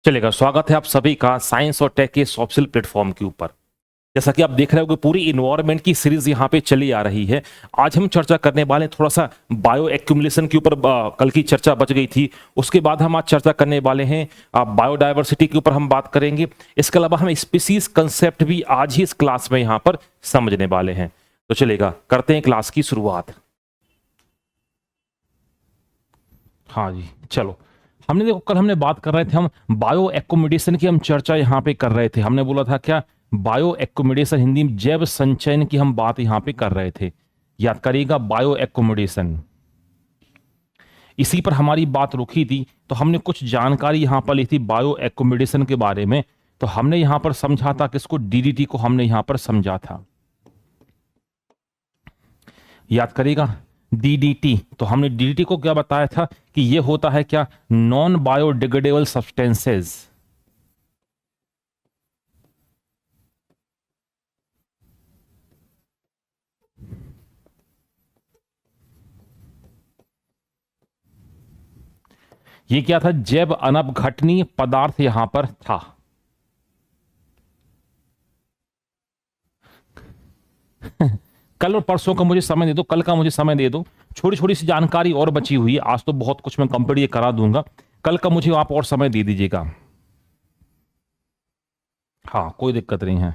चलेगा। स्वागत है आप सभी का साइंस और टेक के सोशल प्लेटफॉर्म के ऊपर। जैसा कि आप देख रहे हो कि पूरी इन्वायरमेंट की सीरीज यहाँ पे चली आ रही है। आज हम चर्चा करने वाले हैं थोड़ा सा बायो एक्यूमुलेशन के ऊपर। कल की चर्चा बच गई थी, उसके बाद हम आज चर्चा करने वाले हैं बायोडाइवर्सिटी के ऊपर हम बात करेंगे। इसके अलावा हम स्पीसीज कंसेप्ट भी आज ही इस क्लास में यहाँ पर समझने वाले हैं। तो चलेगा, करते हैं क्लास की शुरुआत। हाँ जी, चलो। हमने देखो, कल हमने बात कर रहे थे, हम बायो एक्कोमोडेशन की हम चर्चा यहाँ पे कर रहे थे। हमने बोला था क्या, बायो एक्कोमोडेशन, हिंदी में जैव संचयन की हम बात यहाँ पे कर रहे थे। याद करिएगा, बायो एक्कोमोडेशन, इसी पर हमारी बात रुकी थी। तो हमने कुछ जानकारी यहाँ पर ली थी बायो एक्कोमोडेशन के बारे में। तो हमने यहाँ पर समझा था किसको, डीडीटी को हमने यहाँ पर समझा था। याद करिएगा, डीडीटी। तो हमने डीडीटी को क्या बताया था कि ये होता है क्या, नॉन बायोडिग्रेडेबल सब्सटेंसेस। ये क्या था, जैव अनपघटनीय पदार्थ यहां पर था। कल और परसों का मुझे समय दे दो, कल का मुझे समय दे दो। छोटी छोटी सी जानकारी और बची हुई है, आज तो बहुत कुछ मैं कंप्लीट ये करा दूंगा। कल का मुझे आप और समय दे दीजिएगा। हाँ, कोई दिक्कत नहीं है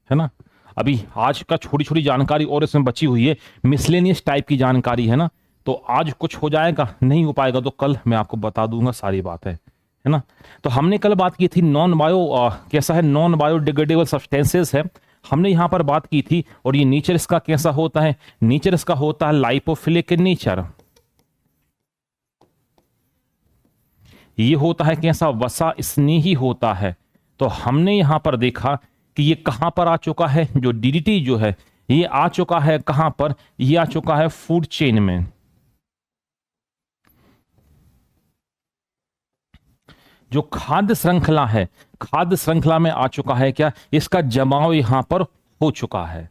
ना। अभी आज का छोटी छोटी जानकारी और इसमें बची हुई है, मिसलेनियस टाइप की जानकारी है ना। तो आज कुछ हो जाएगा, नहीं हो पाएगा तो कल मैं आपको बता दूंगा सारी बातें, है ना। तो हमने कल बात की थी नॉन बायो, कैसा है, नॉन बायोडिग्रेडेबल सब्सटेंसेस है, हमने यहां पर बात की थी। और ये नेचर इसका कैसा होता है, नेचर इसका होता है लाइपोफिलिक नेचर। ये होता है कैसा, वसा स्नेही होता है। तो हमने यहां पर देखा कि ये कहां पर आ चुका है, जो डीडीटी जो है ये आ चुका है कहां पर, ये आ चुका है फूड चेन में। जो खाद्य श्रृंखला है, खाद्य श्रृंखला में आ चुका है क्या, इसका जमाव यहां पर हो चुका है।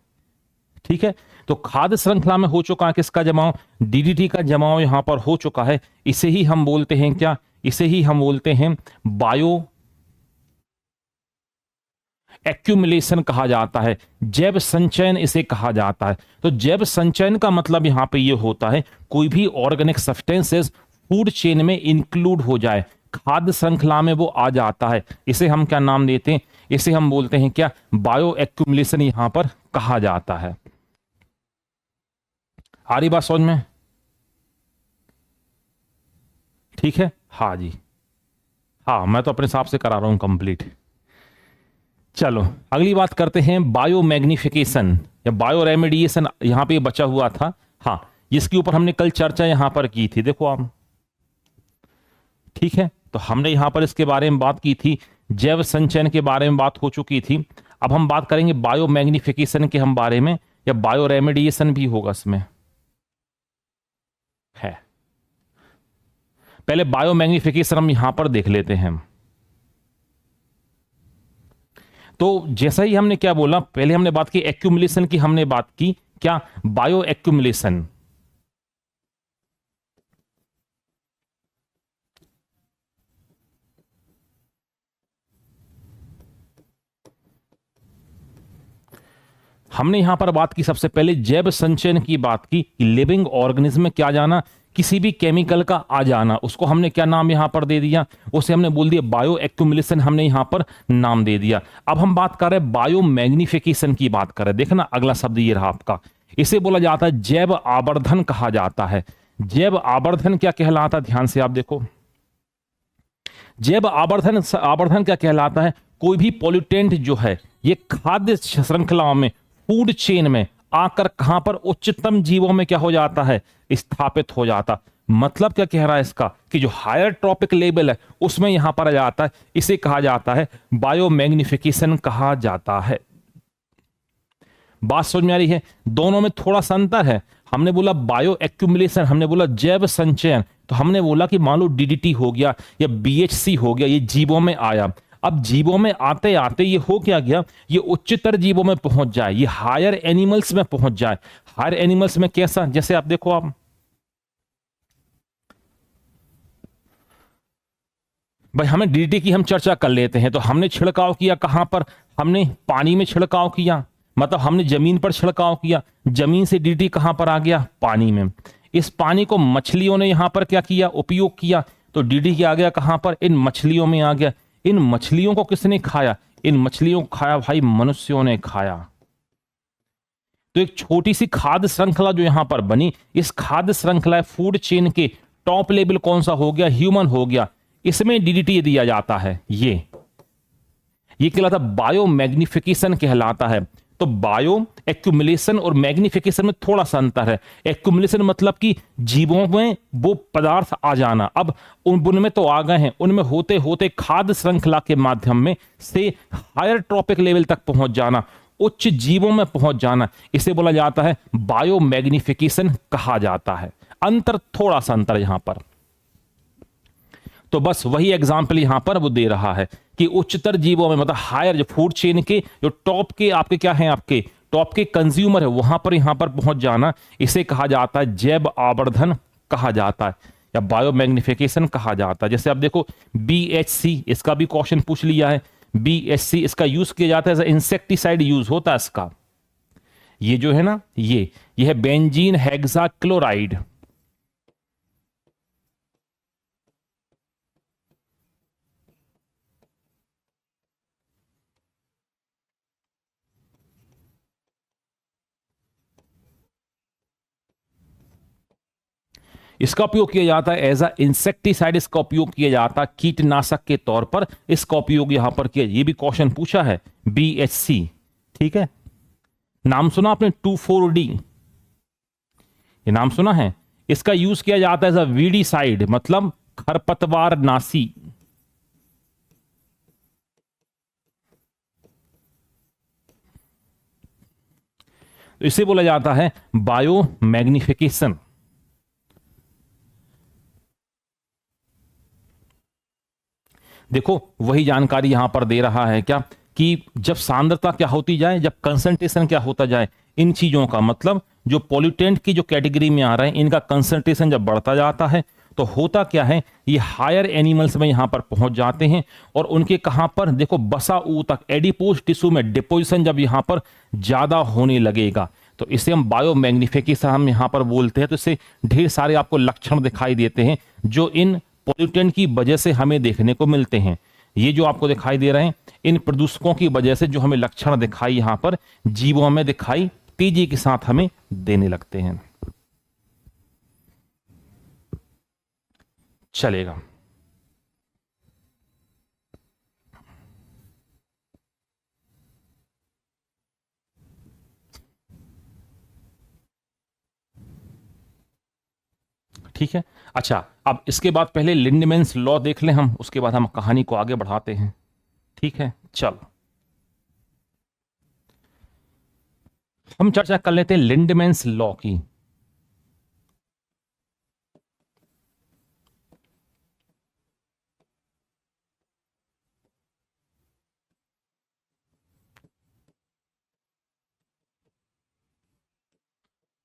ठीक है, तो खाद्य श्रृंखला में हो चुका है किसका जमाव, डीडीटी का जमाव यहां पर हो चुका है। इसे ही हम बोलते हैं क्या, इसे ही हम बोलते हैं बायो एक्यूमुलेशन कहा जाता है, जैव संचयन इसे कहा जाता है। तो जैव संचयन का मतलब यहां पे ये होता है, कोई भी ऑर्गेनिक सब्सटेंसेस फूड चेन में इंक्लूड हो जाए, खाद्य श्रृंखला में वो आ जाता है। इसे हम क्या नाम देते हैं, इसे हम बोलते हैं क्या, बायो एक्यूमुलेशन यहां पर कहा जाता है। आ रही बात समझ में, ठीक है। हाँ जी, हाँ, मैं तो अपने हिसाब से करा रहा हूं कंप्लीट। चलो अगली बात करते हैं, बायो मैग्निफिकेशन या बायो रेमेडिएशन, यहां पे बचा हुआ था। हाँ, जिसके ऊपर हमने कल चर्चा यहां पर की थी, देखो आप, ठीक है। तो हमने यहां पर इसके बारे में बात की थी, जैव संचयन के बारे में बात हो चुकी थी। अब हम बात करेंगे बायो मैग्निफिकेशन के हम बारे में, या बायो रेमेडिएशन भी होगा इसमें, है। पहले बायो मैग्निफिकेशन हम यहां पर देख लेते हैं। तो जैसा ही हमने क्या बोला, पहले हमने बात की एक्यूमुलेशन की, हमने बात की क्या, बायो एक्यूमुलेशन। हमने यहां पर बात की सबसे पहले जैव संचयन की बात की, लिविंग ऑर्गेनिज्म में क्या जाना, किसी भी केमिकल का आ जाना, उसको हमने क्या नाम यहां पर दे दिया, उसे हमने बोल दिया बायो एक्यूमुलेशन, हमने यहां पर नाम दे दिया। अब हम बात कर रहे हैं बायो मैग्निफिकेशन की बात कर रहे हैं। देखना अगला शब्द ये रहा आपका, इसे बोला जाता है जैव आवर्धन कहा जाता है। जैव आवर्धन क्या कहलाता है, ध्यान से आप देखो, जैव आवर्धन आवर्धन क्या कहलाता है, कोई भी पॉल्यूटेंट जो है ये खाद्य श्रृंखला में, फूड चेन में आकर कहां पर, उच्चतम जीवों में क्या हो जाता है, स्थापित हो जाता। मतलब क्या कह रहा है इसका, कि जो हायर ट्रॉपिक लेवल है उसमें यहां पर आ जाता है, इसे कहा जाता है बायोमैग्निफिकेशन कहा जाता है। बात समझ में आ रही है, दोनों में थोड़ा सा अंतर है। हमने बोला बायो एक्यूमुलेशन, हमने बोला जैव संचयन। तो हमने बोला कि मान लो डीडीटी हो गया या बीएचसी हो गया, ये जीवों में आया। अब जीवों में आते आते ये हो क्या गया, ये उच्चतर जीवों में पहुंच जाए, ये हायर एनिमल्स में पहुंच जाए। हायर एनिमल्स में कैसा, जैसे आप देखो, आप भाई हमें डीडीटी की हम चर्चा कर लेते हैं। तो हमने छिड़काव किया कहां पर? हमने पानी में छिड़काव किया, मतलब हमने जमीन पर छिड़काव किया। जमीन से डीडीटी कहां पर आ गया? पानी में। इस पानी को मछलियों ने यहां पर क्या किया? उपयोग किया। तो डीडीटी आ गया कहां पर? इन मछलियों में आ गया। इन मछलियों को किसने खाया? इन मछलियों को खाया भाई मनुष्यों ने खाया। तो एक छोटी सी खाद्य श्रृंखला जो यहां पर बनी, इस खाद्य श्रृंखला फूड चेन के टॉप लेवल कौन सा हो गया? ह्यूमन हो गया। इसमें डीडीटी दिया जाता है। ये कहलाता बायो मैग्निफिकेशन कहलाता है। तो बायो एक्यूमुलेशन और मैग्निफिकेशन में थोड़ा सा अंतर है। एक्यूमुलेशन मतलब कि जीवों में वो पदार्थ आ जाना, अब उनमें तो आ गए हैं, उनमें होते होते खाद्य श्रृंखला के माध्यम में से हायर ट्रॉपिक लेवल तक पहुंच जाना, उच्च जीवों में पहुंच जाना, इसे बोला जाता है बायो मैग्निफिकेशन कहा जाता है। अंतर, थोड़ा सा अंतर यहां पर। तो बस वही एग्जाम्पल यहां पर वो दे रहा है कि उच्चतर जीवों में, मतलब हायर जो फूड चेन के जो टॉप के आपके क्या हैं, आपके टॉप के कंज्यूमर है, वहां पर यहां पर पहुंच जाना, इसे कहा जाता है जैव आवर्धन कहा जाता है या बायो मैग्निफिकेशन कहा जाता है। जैसे आप देखो BHC, इसका भी क्वेश्चन पूछ लिया है। BHC इसका यूज किया जाता है, इंसेक्टिसाइड यूज होता है इसका। ये जो है ना, ये है बेंजीन हेक्साक्लोराइड। इसका उपयोग किया जाता है एज अ इंसेक्टिसाइड, इसका उपयोग किया जाता है कीटनाशक के तौर पर, इसका उपयोग यहां पर किया। ये भी क्वेश्चन पूछा है BHC, ठीक है। नाम सुना आपने 2,4-D, ये नाम सुना है। इसका यूज किया जाता है एज अ वीडीसाइड, मतलब खरपतवार नाशी। तो इसे बोला जाता है बायो मैग्निफिकेशन। देखो वही जानकारी यहां पर दे रहा है क्या, कि जब सांद्रता क्या होती जाए, जब कंसंट्रेशन क्या होता जाए, इन चीजों का मतलब जो पॉल्यूटेंट की जो कैटेगरी में आ रहे हैं, इनका कंसंट्रेशन जब बढ़ता जाता है तो होता क्या है, ये हायर एनिमल्स में यहां पर पहुंच जाते हैं और उनके कहां पर देखो बसा ऊ तक एडिपोज टिश्यू में डिपोजिशन जब यहां पर ज्यादा होने लगेगा, तो इसे हम बायो मैग्निफिकेशन हम यहां पर बोलते हैं। तो इससे ढेर सारे आपको लक्षण दिखाई देते हैं जो इन पॉल्यूटेंट की वजह से हमें देखने को मिलते हैं। ये जो आपको दिखाई दे रहे हैं, इन प्रदूषकों की वजह से जो हमें लक्षण दिखाई यहां पर जीवों में दिखाई तेजी के साथ हमें देने लगते हैं। चलेगा। ठीक है। अच्छा, अब इसके बाद पहले लिंडमैन्स लॉ देख लें हम, उसके बाद हम कहानी को आगे बढ़ाते हैं। ठीक है, चलो हम चर्चा कर लेते हैं लिंडमैन्स लॉ की।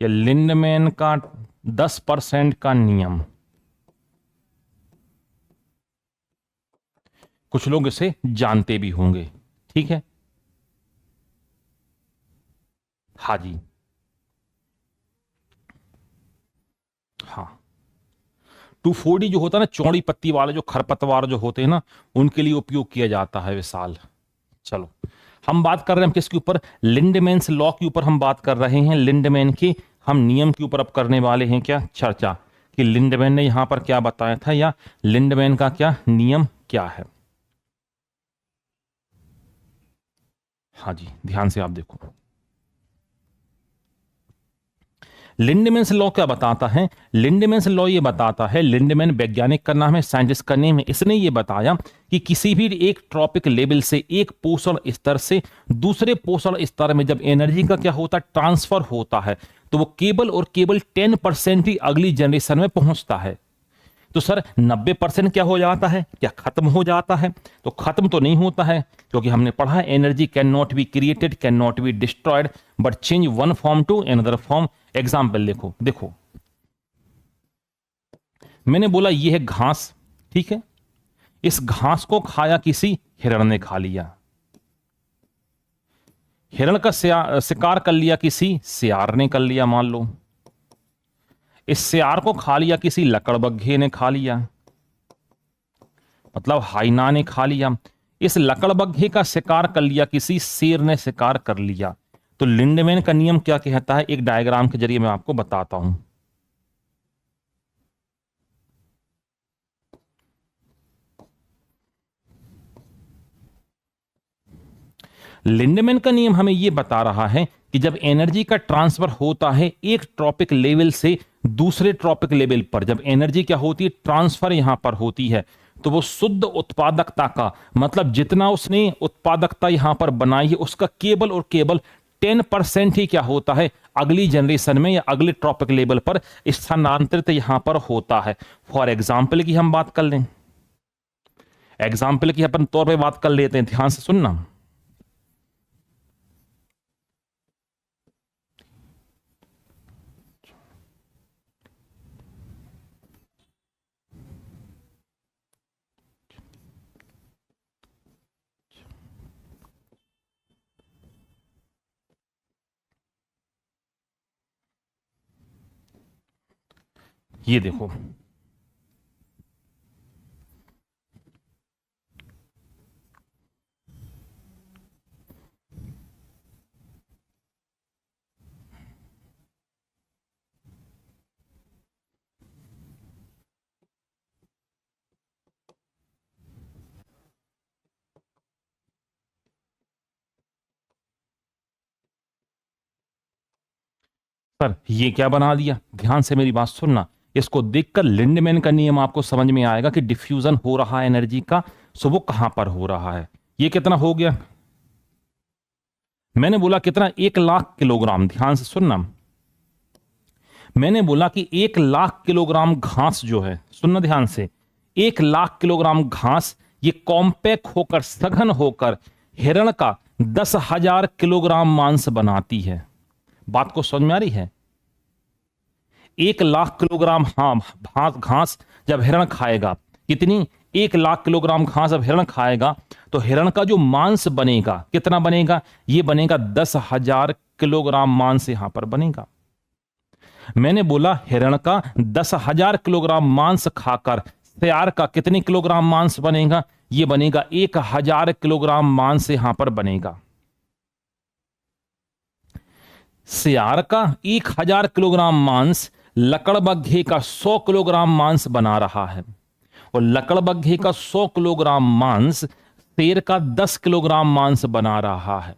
या लिंडमैन का 10% का नियम, कुछ लोग इसे जानते भी होंगे। ठीक है, हाँ जी, हाँ। 2,4-D जो होता है ना, चौड़ी पत्ती वाले जो खरपतवार जो होते हैं ना, उनके लिए उपयोग किया जाता है विशाल। चलो हम बात कर रहे हैं किसके ऊपर? लिंडमैन्स लॉ के ऊपर हम बात कर रहे हैं। लिंडमैन के हम नियम के ऊपर अब करने वाले हैं क्या चर्चा, कि लिंडमैन ने यहां पर क्या बताया था या लिंडमैन का क्या नियम क्या है। हाँ जी, ध्यान से आप देखो। लिंडमैन्स लॉ क्या बताता है? लिंडमैन्स लॉ ये बताता है, लिंडमैन वैज्ञानिक का नाम है, साइंटिस्ट का नेम है, इसने ये बताया कि किसी भी एक ट्रॉपिक लेवल से, एक पोषण स्तर से दूसरे पोषण स्तर में जब एनर्जी का क्या होता है, ट्रांसफर होता है, तो वो केवल और केवल 10% ही अगली जनरेशन में पहुंचता है। तो सर 90% क्या हो जाता है, क्या खत्म हो जाता है? तो खत्म तो नहीं होता है, क्योंकि हमने पढ़ा है energy can not be created, can not be destroyed, but change one form to another form. Example देखो, मैंने बोला ये है घास, ठीक है, इस घास को खाया किसी हिरण ने खा लिया। हिरण का शिकार कर लिया किसी सियार ने कर लिया मान लो। इस सियार को खा लिया किसी लकड़बग्घे ने खा लिया, मतलब हाइना ने खा लिया। इस लकड़बग्घे का शिकार कर लिया किसी शेर ने शिकार कर लिया। तो लिंडमैन का नियम क्या कहता है, एक डायग्राम के जरिए मैं आपको बताता हूं। लिंडमैन का नियम हमें यह बता रहा है कि जब एनर्जी का ट्रांसफर होता है एक ट्रॉपिक लेवल से दूसरे ट्रॉपिक लेवल पर, जब एनर्जी क्या होती है, ट्रांसफर यहां पर होती है, तो वो शुद्ध उत्पादकता का मतलब जितना उसने उत्पादकता यहां पर बनाई है उसका केवल और केवल 10% ही क्या होता है अगली जनरेशन में या अगले ट्रॉपिक लेवल पर स्थानांतरित यहां पर होता है। फॉर एग्जाम्पल की हम बात कर लें, एग्जाम्पल की अपन तौर पे बात कर लेते हैं, ध्यान से सुनना। ये देखो, पर ये क्या बना दिया, ध्यान से मेरी बात सुनना। इसको देखकर लिंडमैन का नियम आपको समझ में आएगा कि डिफ्यूजन हो रहा है एनर्जी का, सो वो कहां पर हो रहा है। ये कितना हो गया, मैंने बोला कितना, 1,00,000 किलोग्राम। ध्यान से सुनना, मैंने बोला कि 1,00,000 किलोग्राम घास जो है, सुनना ध्यान से, 1,00,000 किलोग्राम घास ये कॉम्पैक्ट होकर सघन होकर हिरण का 10,000 किलोग्राम मांस बनाती है। बात को समझ में आ रही है? 1,00,000 किलोग्राम घास जब हिरण खाएगा, कितनी, 1,00,000 किलोग्राम घास जब हिरण खाएगा तो हिरण का जो मांस बनेगा कितना बनेगा, ये बनेगा 10,000 किलोग्राम मांस यहां पर बनेगा। मैंने बोला हिरण का 10,000 किलोग्राम मांस खाकर सियार का कितने किलोग्राम मांस बनेगा, ये बनेगा 1,000 किलोग्राम मांस यहां पर बनेगा। सियार का 1,000 किलोग्राम मांस लकड़बग्घे का 100 किलोग्राम मांस बना रहा है, और लकड़बग्घे का 100 किलोग्राम मांस शेर का 10 किलोग्राम मांस बना रहा है।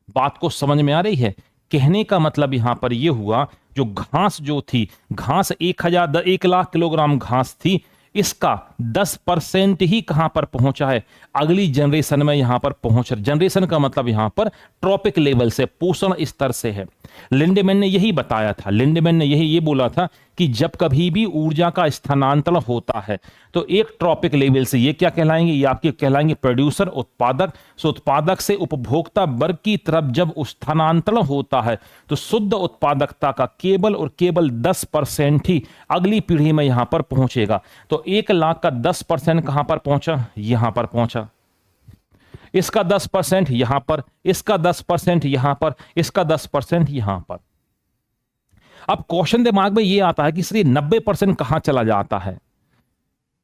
बात को समझ में आ रही है? कहने का मतलब यहां पर यह हुआ, जो घास जो थी, घास 1,00,000 किलोग्राम घास थी, इसका 10% ही कहां पर पहुंचा है, अगली जनरेशन में यहां पर पहुंच। जनरेशन का मतलब यहां पर ट्रॉपिक लेवल से, पोषण स्तर से है। लिंडमैन ने यही बताया था, लिंडमैन ने यही ये बोला था कि जब कभी भी ऊर्जा का स्थानांतरण होता है तो एक ट्रॉपिक लेवल से, ये क्या कहलाएंगे, ये आपके कहलाएंगे प्रोड्यूसर, उत्पादक। सो उत्पादक से उपभोक्ता वर्ग की तरफ जब स्थानांतरण होता है तो शुद्ध उत्पादकता का केवल और केवल 10% ही अगली पीढ़ी में यहां पर पहुंचेगा। तो 1,00,000 का 10% कहां पर पहुंचा, यहां पर पहुंचा। इसका 10% यहां पर, इसका 10% यहां पर, इसका 10% यहां पर। अब क्वेश्चन दिमाग में यह आता है कि सर 90% कहां चला जाता है।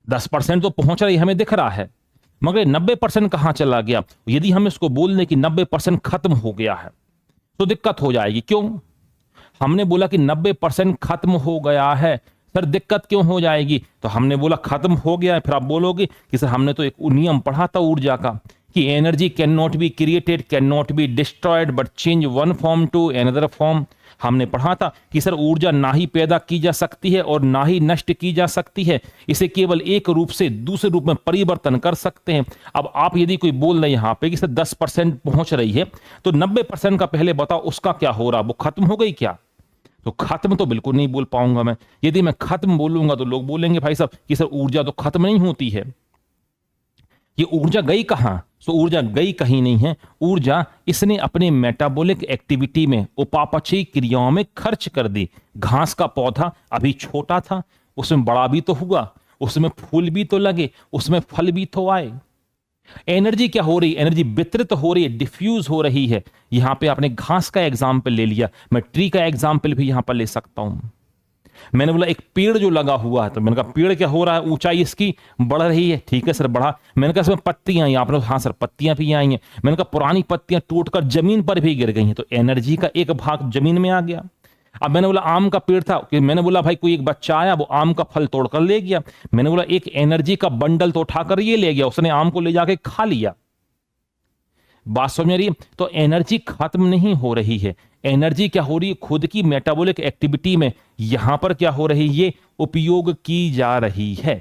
10% तो पहुंच रही हमें दिख रहा है, मगर 90% कहां चला गया। यदि हम इसको बोल दें कि 90% खत्म हो गया है तो दिक्कत हो जाएगी। क्यों? हमने बोला कि 90% खत्म हो गया है, सर दिक्कत क्यों हो जाएगी? तो हमने बोला खत्म हो गया है, फिर आप बोलोगे कि सर हमने तो एक नियम पढ़ा था ऊर्जा का कि energy can not be created, can not be destroyed but change one form to another form. हमने पढ़ा था कि सर ऊर्जा ना ही पैदा की जा सकती है और ना ही नष्ट की जा सकती है, इसे केवल एक रूप से दूसरे रूप में परिवर्तन कर सकते हैं। अब आप यदि कोई बोल रहे यहां पे कि सर 10% पहुंच रही है, तो 90% का पहले बताओ उसका क्या हो रहा, वो खत्म हो गई क्या? तो खत्म तो बिल्कुल नहीं बोल पाऊंगा मैं। यदि मैं खत्म बोलूंगा तो लोग बोलेंगे भाई साहब कि सर ऊर्जा तो खत्म नहीं होती है, ये ऊर्जा गई कहां? सो ऊर्जा गई कहीं नहीं है, ऊर्जा इसने अपने मेटाबॉलिक एक्टिविटी में, उपापचयी क्रियाओं में खर्च कर दी। घास का पौधा अभी छोटा था, उसमें बड़ा भी तो हुआ, उसमें फूल भी तो लगे, उसमें फल भी तो आए। एनर्जी क्या हो रही है? एनर्जी वितरित हो रही है, डिफ्यूज हो रही है। यहां पे आपने घास का एग्जाम्पल ले लिया, मैं ट्री का एग्जाम्पल भी यहां पर ले सकता हूं। मैंने बोला एक पेड़ जो लगा हुआ है, तो मैंने कहा पेड़ क्या हो रहा है, ऊंचाई इसकी बढ़ रही है। ठीक है सर, बढ़ा। मैंने कहा इसमें पत्तियां आई। आपने हाँ सर पत्तियां भी आई हैं। मैंने कहा पुरानी पत्तियां टूटकर जमीन पर भी गिर गई हैं, तो एनर्जी का एक भाग जमीन में आ गया। अब मैंने बोला आम का पेड़ था कि मैंने बोला भाई कोई एक बच्चा आया, वो आम का फल तोड़कर ले गया। मैंने बोला एक एनर्जी का बंडल तो उठाकर ये ले गया, उसने आम को ले जाके खा लिया। बात समझ रही है? तो एनर्जी खत्म नहीं हो रही है। एनर्जी क्या हो रही है? खुद की मेटाबॉलिक एक्टिविटी में यहां पर क्या हो रही है? ये उपयोग की जा रही है।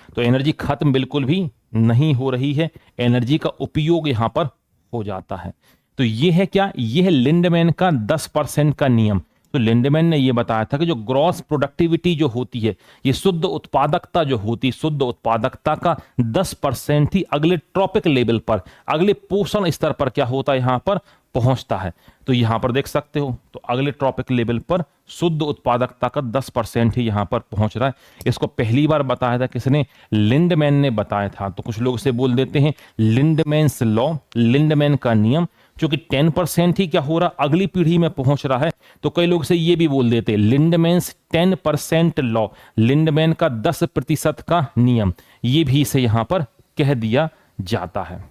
तो एनर्जी खत्म बिल्कुल भी नहीं हो रही है, एनर्जी का उपयोग यहां पर हो जाता है। तो ये है क्या? ये है लिंडमैन का 10% का नियम। तो लिंडमैन ने यह बताया था कि जो ग्रॉस प्रोडक्टिविटी जो होती है, ये शुद्ध उत्पादकता जो होती है, शुद्ध उत्पादकता का 10% ही अगले ट्रॉपिक लेवल पर, अगले पोषण स्तर पर क्या होता है, यहां पर पहुंचता है। तो यहां पर देख सकते हो, तो अगले ट्रॉपिक लेवल पर शुद्ध उत्पादकता का 10% ही यहां पर पहुंच रहा है। इसको पहली बार बताया था किसने? लिंडमैन ने बताया था। तो कुछ लोग इसे बोल देते हैं लिंडमैन्स लॉ, लिंडमैन का नियम। क्योंकि 10% ही क्या हो रहा, अगली पीढ़ी में पहुंच रहा है। तो कई लोग से ये भी बोल देते हैं लिंडमैन्स 10% लॉ, लिंडमैन का 10% का नियम, ये भी इसे यहां पर कह दिया जाता है।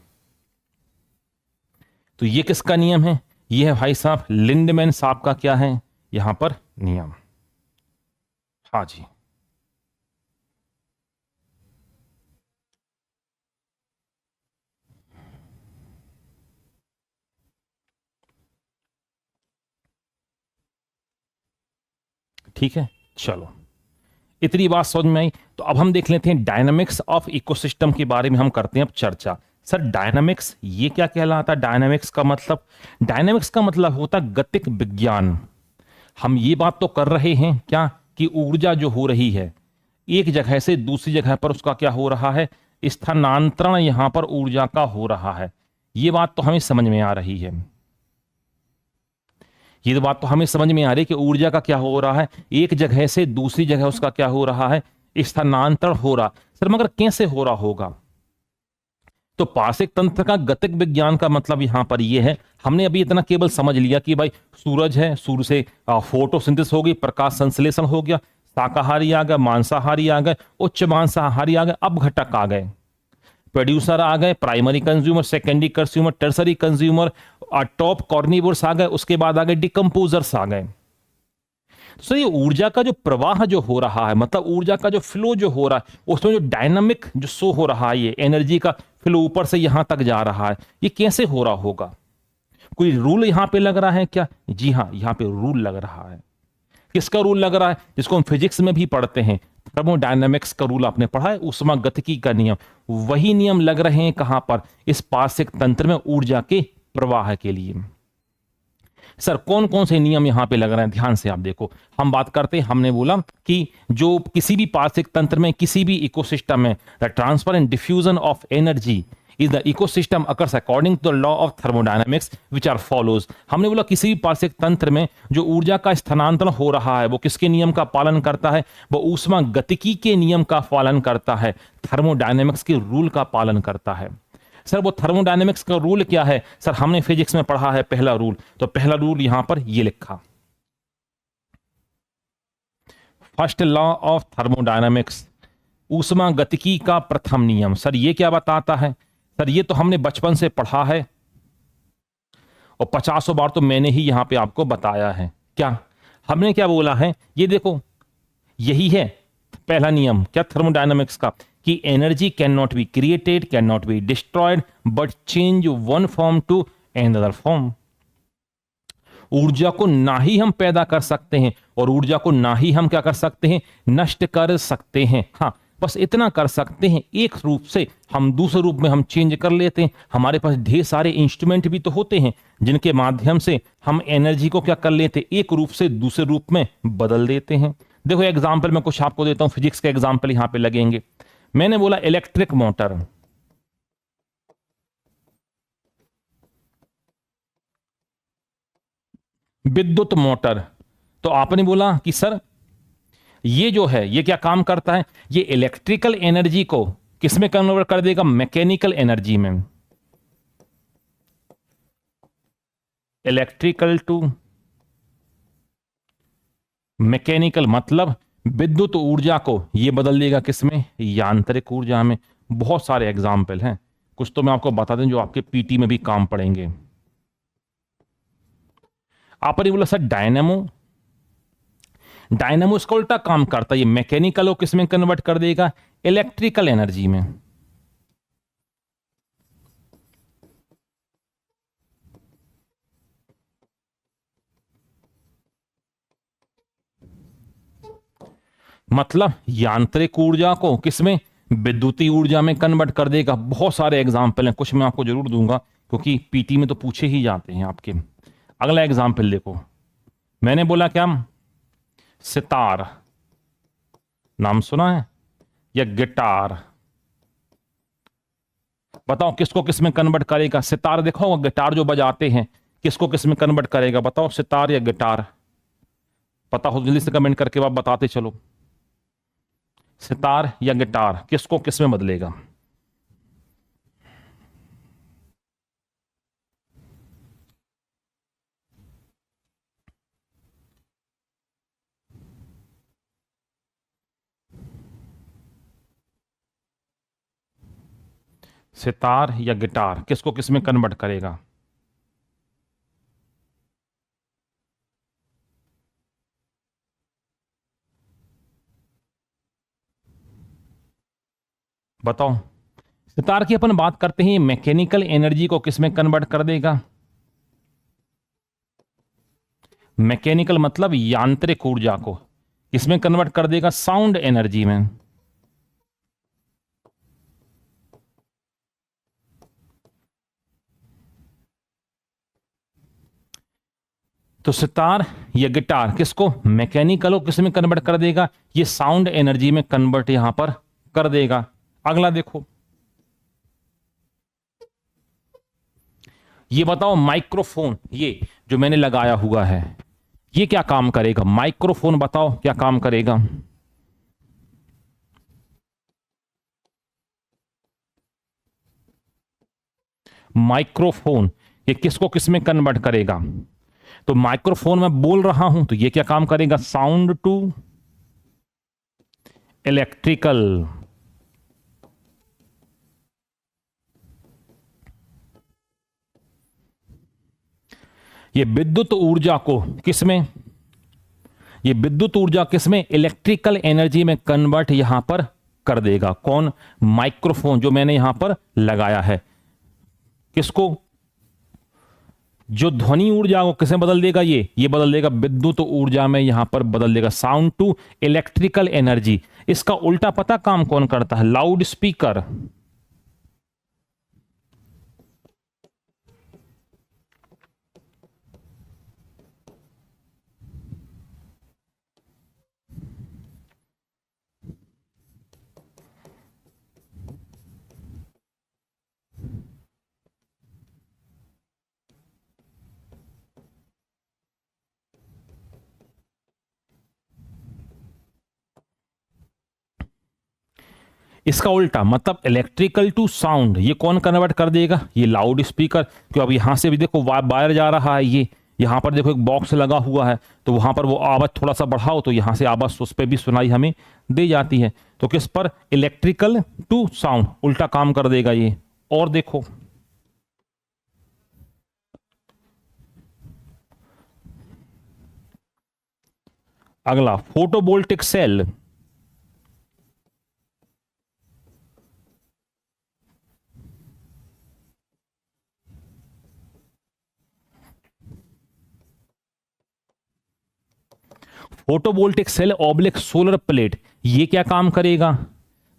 तो ये किसका नियम है? ये है भाई साहब लिंडमैन साहब का क्या है यहां पर नियम। हाँ जी, ठीक है। चलो, इतनी बात समझ में आई। तो अब हम देख लेते हैं डायनामिक्स ऑफ इकोसिस्टम के बारे में हम करते हैं अब चर्चा। सर डायनामिक्स ये क्या कहलाता है? डायनामिक्स का मतलब, डायनामिक्स का मतलब होता है गतिक विज्ञान। हम ये बात तो कर रहे हैं क्या कि ऊर्जा जो हो रही है एक जगह से दूसरी जगह पर, उसका क्या हो रहा है? स्थानांतरण यहां पर ऊर्जा का हो रहा है। ये बात तो हमें समझ में आ रही है। ये तो बात तो हमें समझ में आ रही है कि ऊर्जा का क्या हो रहा है, एक जगह से दूसरी जगह उसका क्या हो रहा है? स्थानांतरण हो रहा। सर मगर कैसे हो रहा होगा? तो पारसिक तंत्र का गतिक विज्ञान का मतलब यहां पर यह है, हमने अभी इतना केवल समझ लिया कि भाई सूरज है, सूर्य से फोटोसिंथेसिस हो गई, प्रकाश संश्लेषण हो गया, शाकाहारी आ गए, मांसाहारी आ गए, उच्च मांसाहारी आ गए, अब घटक आ गए, प्रोड्यूसर आ गए, primary consumer, secondary consumer, tertiary consumer, top carnivores आ गए, उसके बाद आ गए डिकम्पोजर्स आ गए। तो ये ऊर्जा का जो प्रवाह जो हो रहा है, मतलब ऊर्जा का जो फ्लो जो हो रहा है, उसमें जो डायनामिक जो शो हो रहा है, ये एनर्जी का फ्लो ऊपर से यहां तक जा रहा है, ये कैसे हो रहा होगा? कोई रूल यहां पे लग रहा है क्या? जी हां, यहां पे रूल लग रहा है। किसका रूल लग रहा है? जिसको हम फिजिक्स में भी पढ़ते हैं, थर्मोडायनेमिक्स का रूल आपने पढ़ा है, ऊष्मागतिकी का नियम। वही नियम लग रहे हैं कहां पर? इस पारसिक तंत्र में ऊर्जा के प्रवाह के लिए। सर कौन कौन से नियम यहां पे लग रहे हैं? ध्यान से आप देखो, हम बात करते हैं, हमने बोला कि जो किसी भी पारसिक तंत्र में, किसी भी इकोसिस्टम में, the transfer and diffusion of energy is the ecosystem occurs according to the law of thermodynamics which are follows. हमने बोला किसी भी पारसिक तंत्र में जो ऊर्जा का स्थानांतरण हो रहा है, वो किसके नियम का पालन करता है? वो ऊष्मा गतिकी के नियम का पालन करता है, थर्मोडायनेमिक्स के रूल का पालन करता है। सर वो थर्मोडायनेमिक्स का रूल क्या है? सर हमने फिजिक्स में पढ़ा है पहला रूल, तो पहला रूल यहां पर ये लिखा, फर्स्ट लॉ ऑफ थर्मोडायनेमिक्स, ऊष्मा गतिकी का प्रथम नियम। सर ये क्या बताता है? सर ये तो हमने बचपन से पढ़ा है और 50 बार तो मैंने ही यहां पे आपको बताया है। क्या हमने क्या बोला है? ये देखो, यही है पहला नियम क्या थर्मोडायनेमिक्स का, कि energy can not be created, can not be destroyed, but change one form to another form. ऊर्जा को ना ही हम पैदा कर सकते हैं और ऊर्जा को ना ही हम क्या कर सकते हैं? नष्ट कर सकते हैं। हाँ, बस इतना कर सकते हैं, एक रूप से हम दूसरे रूप में हम चेंज कर लेते हैं। हमारे पास ढेर सारे इंस्ट्रूमेंट भी तो होते हैं जिनके माध्यम से हम एनर्जी को क्या कर लेते हैं? एक रूप से दूसरे रूप में बदल देते हैं। देखो एग्जाम्पल मैं कुछ आपको देता हूं, फिजिक्स के एग्जाम्पल यहां पे लगेंगे। मैंने बोला इलेक्ट्रिक मोटर, विद्युत मोटर, तो आपने बोला कि सर ये जो है ये क्या काम करता है, ये इलेक्ट्रिकल एनर्जी को किस में कन्वर्ट कर देगा, मैकेनिकल एनर्जी में। इलेक्ट्रिकल टू मैकेनिकल मतलब विद्युत ऊर्जा को ये बदल देगा किसमें, यांत्रिक ऊर्जा में। बहुत सारे एग्जाम्पल हैं, कुछ तो मैं आपको बता दूं जो आपके पीटी में भी काम पड़ेंगे। आपने बोला सर डायनामो, डायनामो इसका उल्टा काम करता है, ये मैकेनिकल को किसमें कन्वर्ट कर देगा, इलेक्ट्रिकल एनर्जी में। मतलब यांत्रिक ऊर्जा को किसमें, विद्युतीय ऊर्जा में कन्वर्ट कर देगा। बहुत सारे एग्जाम्पल हैं, कुछ मैं आपको जरूर दूंगा क्योंकि पीटी में तो पूछे ही जाते हैं आपके। अगला एग्जाम्पल देखो, मैंने बोला क्या, सितार नाम सुना है, या गिटार। बताओ किसको किसमें कन्वर्ट करेगा, सितार देखो गिटार जो बजाते हैं किसको किसमें कन्वर्ट करेगा, बताओ सितार या गिटार। पता हो जल्दी से कमेंट करके आप बताते चलो, सितार या गिटार किसको किसमें बदलेगा। सितार या गिटार किसको किसमें कन्वर्ट करेगा। बताओ, सितार की अपन बात करते हैं, मैकेनिकल एनर्जी को किसमें कन्वर्ट कर देगा, मैकेनिकल मतलब यांत्रिक ऊर्जा को किसमें कन्वर्ट कर देगा, साउंड एनर्जी में। तो सितार या गिटार किसको, मैकेनिकल को किसमें कन्वर्ट कर देगा, ये साउंड एनर्जी में कन्वर्ट यहां पर कर देगा। अगला देखो, ये बताओ माइक्रोफोन, ये जो मैंने लगाया हुआ है ये क्या काम करेगा, माइक्रोफोन बताओ क्या काम करेगा। माइक्रोफोन ये किसको किसमें कन्वर्ट करेगा, तो माइक्रोफोन में बोल रहा हूं तो ये क्या काम करेगा, साउंड टू इलेक्ट्रिकल। ये विद्युत ऊर्जा को किसमें, ये विद्युत ऊर्जा किसमें, इलेक्ट्रिकल एनर्जी में कन्वर्ट यहां पर कर देगा। कौन, माइक्रोफोन जो मैंने यहां पर लगाया है। किसको, जो ध्वनि ऊर्जा को किसमें बदल देगा, ये बदल देगा विद्युत ऊर्जा में, यहां पर बदल देगा साउंड टू इलेक्ट्रिकल एनर्जी। इसका उल्टा पता काम कौन करता है, लाउड स्पीकर। इसका उल्टा मतलब इलेक्ट्रिकल टू साउंड, ये कौन कन्वर्ट कर देगा, ये लाउड स्पीकर। क्यों, अब यहां से भी देखो वायर जा रहा है, ये यहां पर देखो एक बॉक्स लगा हुआ है, तो वहां पर वो आवाज थोड़ा सा बढ़ाओ तो यहां से आवाज उस पर भी सुनाई हमें दे जाती है। तो किस पर, इलेक्ट्रिकल टू साउंड, उल्टा काम कर देगा ये। और देखो अगला, photovoltaic cell. Photovoltaic cell oblique solar plate, ये क्या काम करेगा,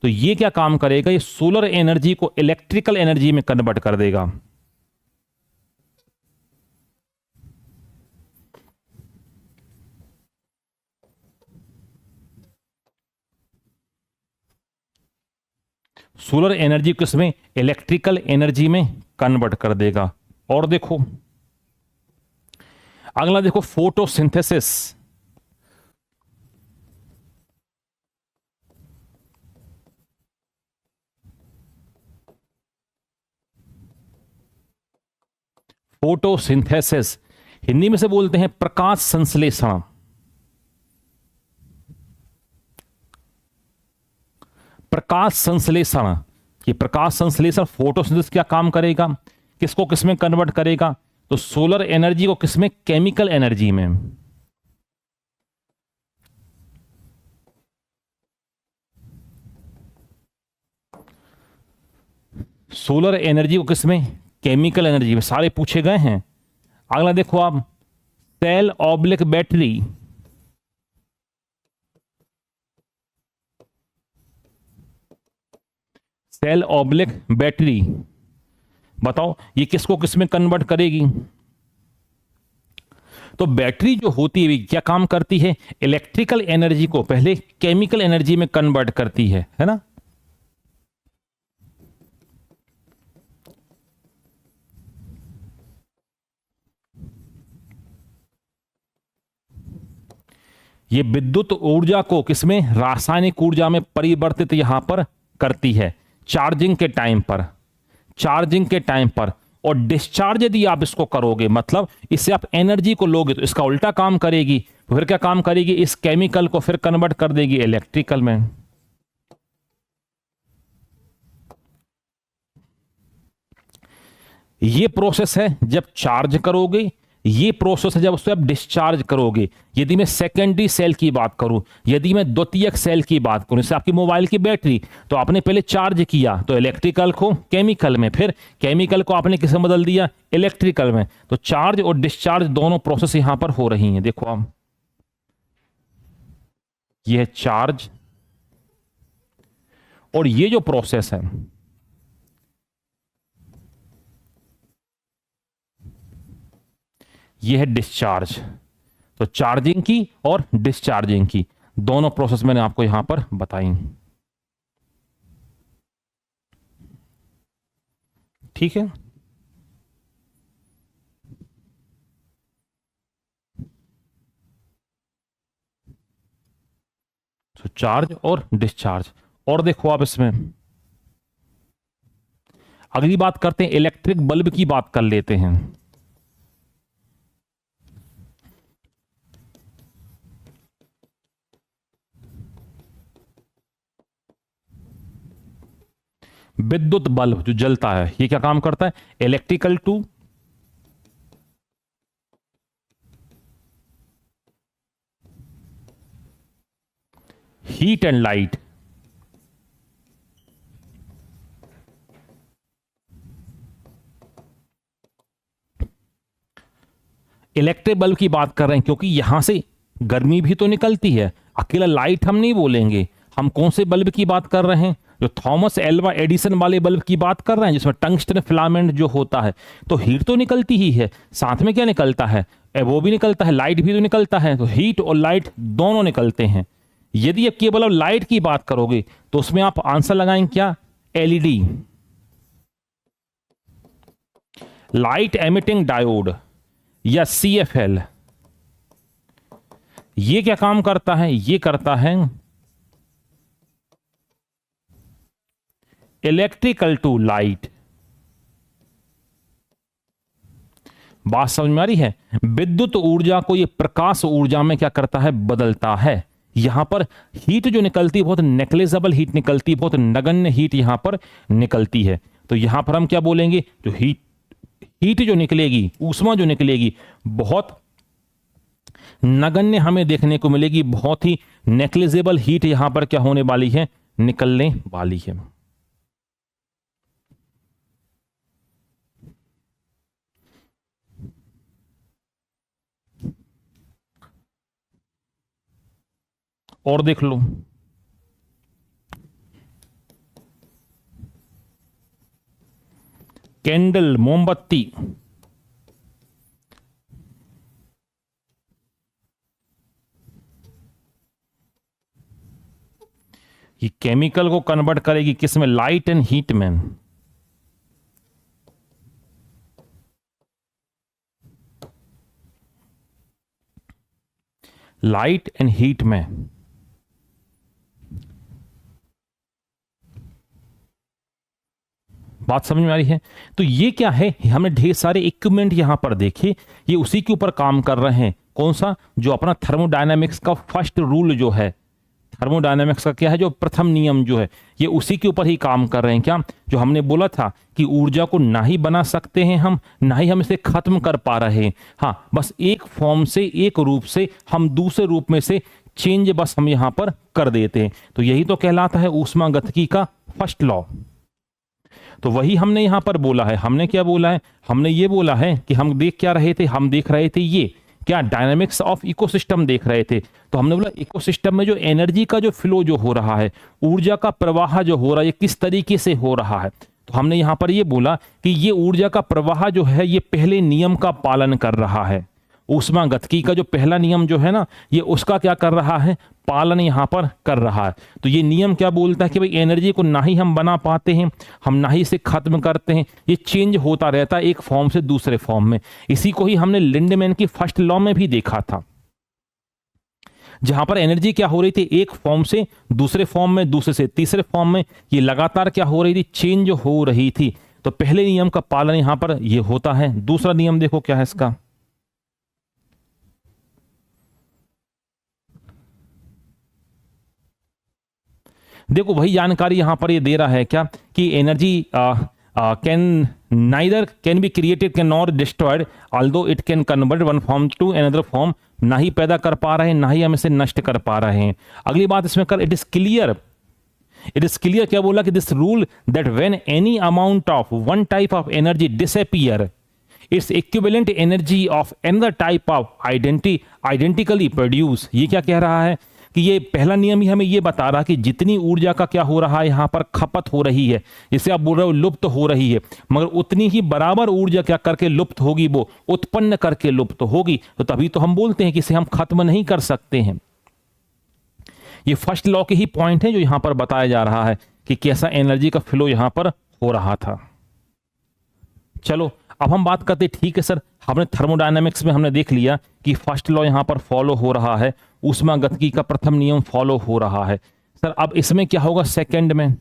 तो ये क्या काम करेगा, ये सोलर एनर्जी को इलेक्ट्रिकल एनर्जी में कन्वर्ट कर देगा। सोलर एनर्जी किसमें, इलेक्ट्रिकल एनर्जी में कन्वर्ट कर देगा। और देखो अगला देखो, फोटोसिंथेसिस। फोटोसिंथेसिस, हिंदी में से बोलते हैं प्रकाश संश्लेषण। प्रकाश संश्लेषण, ये प्रकाश संश्लेषण फोटोसिंथेसिस क्या काम करेगा, किसको किसमें कन्वर्ट करेगा, तो सोलर एनर्जी को किसमें, केमिकल एनर्जी में। सोलर एनर्जी को किसमें, केमिकल एनर्जी में। सारे पूछे गए हैं। अगला देखो आप, cell oblique battery, cell oblique battery, बताओ ये किसको किसमें कन्वर्ट करेगी। तो बैटरी जो होती है क्या काम करती है, इलेक्ट्रिकल एनर्जी को पहले केमिकल एनर्जी में कन्वर्ट करती है ना। ये विद्युत ऊर्जा को किसमें, रासायनिक ऊर्जा में परिवर्तित यहां पर करती है चार्जिंग के टाइम पर, चार्जिंग के टाइम पर। और डिस्चार्ज यदि आप इसको करोगे, मतलब इससे आप एनर्जी को लोगे, तो इसका उल्टा काम करेगी। तो फिर क्या काम करेगी, इस केमिकल को फिर कन्वर्ट कर देगी इलेक्ट्रिकल में। ये प्रोसेस है जब चार्ज करोगे, ये प्रोसेस है जब उससे आप डिस्चार्ज करोगे। यदि मैं सेकेंडरी सेल की बात करूं, यदि मैं द्वितीयक सेल की बात करूं, जैसे आपकी मोबाइल की बैटरी, तो आपने पहले चार्ज किया तो इलेक्ट्रिकल को केमिकल में, फिर केमिकल को आपने किसमें बदल दिया, इलेक्ट्रिकल में। तो चार्ज और डिस्चार्ज दोनों प्रोसेस यहां पर हो रही हैं। देखो आप, यह है चार्ज, और ये जो प्रोसेस है ये है डिस्चार्ज। तो चार्जिंग की और डिस्चार्जिंग की दोनों प्रोसेस मैंने आपको यहां पर बताई। ठीक है, तो चार्ज और डिस्चार्ज। और देखो आप इसमें अगली बात करते हैं, इलेक्ट्रिक बल्ब की बात कर लेते हैं। विद्युत बल्ब जो जलता है, ये क्या काम करता है, electrical to heat and light. Electric bulb की बात कर रहे हैं क्योंकि यहां से गर्मी भी तो निकलती है। अकेला लाइट हम नहीं बोलेंगे, हम कौन से बल्ब की बात कर रहे हैं, जो थॉमस एल्वा एडिसन वाले बल्ब की बात कर रहे हैं, जिसमें टंगस्टन फिलामेंट जो होता है। तो हीट तो निकलती ही है, साथ में क्या निकलता है, वो भी निकलता है, लाइट भी तो निकलता है। तो हीट और लाइट दोनों निकलते हैं। यदि आप केवल अब लाइट की बात करोगे तो उसमें आप आंसर लगाएंगे क्या, एलईडी, लाइट एमिटिंग डायोड, या सीएफएल। ये क्या काम करता है, ये करता है इलेक्ट्रिकल टू लाइट। बात समझ में आ रही है। विद्युत ऊर्जा को ये प्रकाश ऊर्जा में क्या करता है, बदलता है। यहां पर हीट जो निकलती है बहुत नेग्लिजिबल हीट निकलती है, बहुत नगण्य हीट यहां पर निकलती है। तो यहां पर हम क्या बोलेंगे, जो हीट जो निकलेगी, ऊष्मा जो निकलेगी, बहुत नगण्य हमें देखने को मिलेगी, बहुत ही नेग्लिजिबल हीट यहां पर क्या होने वाली है, निकलने वाली है। और देख लो, कैंडल, मोमबत्ती, ये केमिकल को कन्वर्ट करेगी किस में, लाइट एंड हीट में। लाइट एंड हीट में। बात समझ में आ रही है? तो ये क्या है, हमने ढेर सारे इक्विपमेंट यहां पर देखे, ये उसी के ऊपर काम कर रहे हैं। कौन सा? जो अपना थर्मोडायनामिक्स का फर्स्ट रूल जो है, थर्मोडायनामिक्स का क्या है, जो प्रथम नियम जो है, ये उसी के ऊपर ही काम कर रहे हैं। क्या? जो हमने बोला था कि ऊर्जा को ना ही बना सकते हैं हम, ना ही हम इसे खत्म कर पा रहे हैं। हाँ, बस एक फॉर्म से, एक रूप से हम दूसरे रूप में से चेंज बस हम यहां पर कर देते हैं। तो यही तो कहलाता है ऊष्मागतिकी का फर्स्ट लॉ। तो वही हमने यहां पर बोला है। हमने क्या बोला है? हमने ये बोला है कि हम देख क्या रहे थे? हम देख रहे थे ये क्या, डायनामिक्स ऑफ इकोसिस्टम देख रहे थे। तो हमने बोला इकोसिस्टम में जो एनर्जी का जो फ्लो जो हो रहा है, ऊर्जा का प्रवाह जो हो रहा है, ये किस तरीके से हो रहा है। तो हमने यहां पर ये बोला कि ये ऊर्जा का प्रवाह जो है, ये पहले नियम का पालन कर रहा है। ऊष्मागतिकी का जो पहला नियम जो है ना, ये उसका क्या कर रहा है? पालन यहां पर कर रहा है। तो ये नियम क्या बोलता है कि भाई एनर्जी को ना ही हम बना पाते हैं, हम ना ही इसे खत्म करते हैं, ये चेंज होता रहता है एक फॉर्म से दूसरे फॉर्म में। इसी को ही हमने लिंडमैन की फर्स्ट लॉ में भी देखा था, जहां पर एनर्जी क्या हो रही थी, एक फॉर्म से दूसरे फॉर्म में, दूसरे से तीसरे फॉर्म में, ये लगातार क्या हो रही थी? चेंज हो रही थी। तो पहले नियम का पालन यहां पर ये होता है। दूसरा नियम देखो क्या है इसका, देखो वही जानकारी यहां पर ये दे रहा है क्या, कि energy can neither can be created can not destroyed although it can convert one form to another form. ना ही पैदा कर पा रहे हैं, ना ही हम इसे नष्ट कर पा रहे हैं। अगली बात इसमें कर, इट इज क्लियर क्या बोला कि this rule that when any amount of one type of energy disappear, its equivalent energy of another type of identically produce. ये क्या कह रहा है कि ये पहला नियम ही हमें ये बता रहा है कि जितनी ऊर्जा का क्या हो रहा है, यहां पर खपत हो रही है, जिसे आप बोल रहे हो लुप्त हो रही है, मगर उतनी ही बराबर ऊर्जा क्या करके लुप्त होगी, वो उत्पन्न करके लुप्त होगी। तो तभी तो हम बोलते हैं कि इसे हम खत्म नहीं कर सकते हैं। ये फर्स्ट लॉ के ही पॉइंट है जो यहां पर बताया जा रहा है कि कैसा एनर्जी का फ्लो यहां पर हो रहा था। चलो अब हम बात करते, ठीक है सर, हमने थर्मोडायनामिक्स में हमने देख लिया कि फर्स्ट लॉ यहां पर फॉलो हो रहा है, ऊष्मागतिकी का प्रथम नियम फॉलो हो रहा है। सर अब इसमें क्या होगा सेकंड में?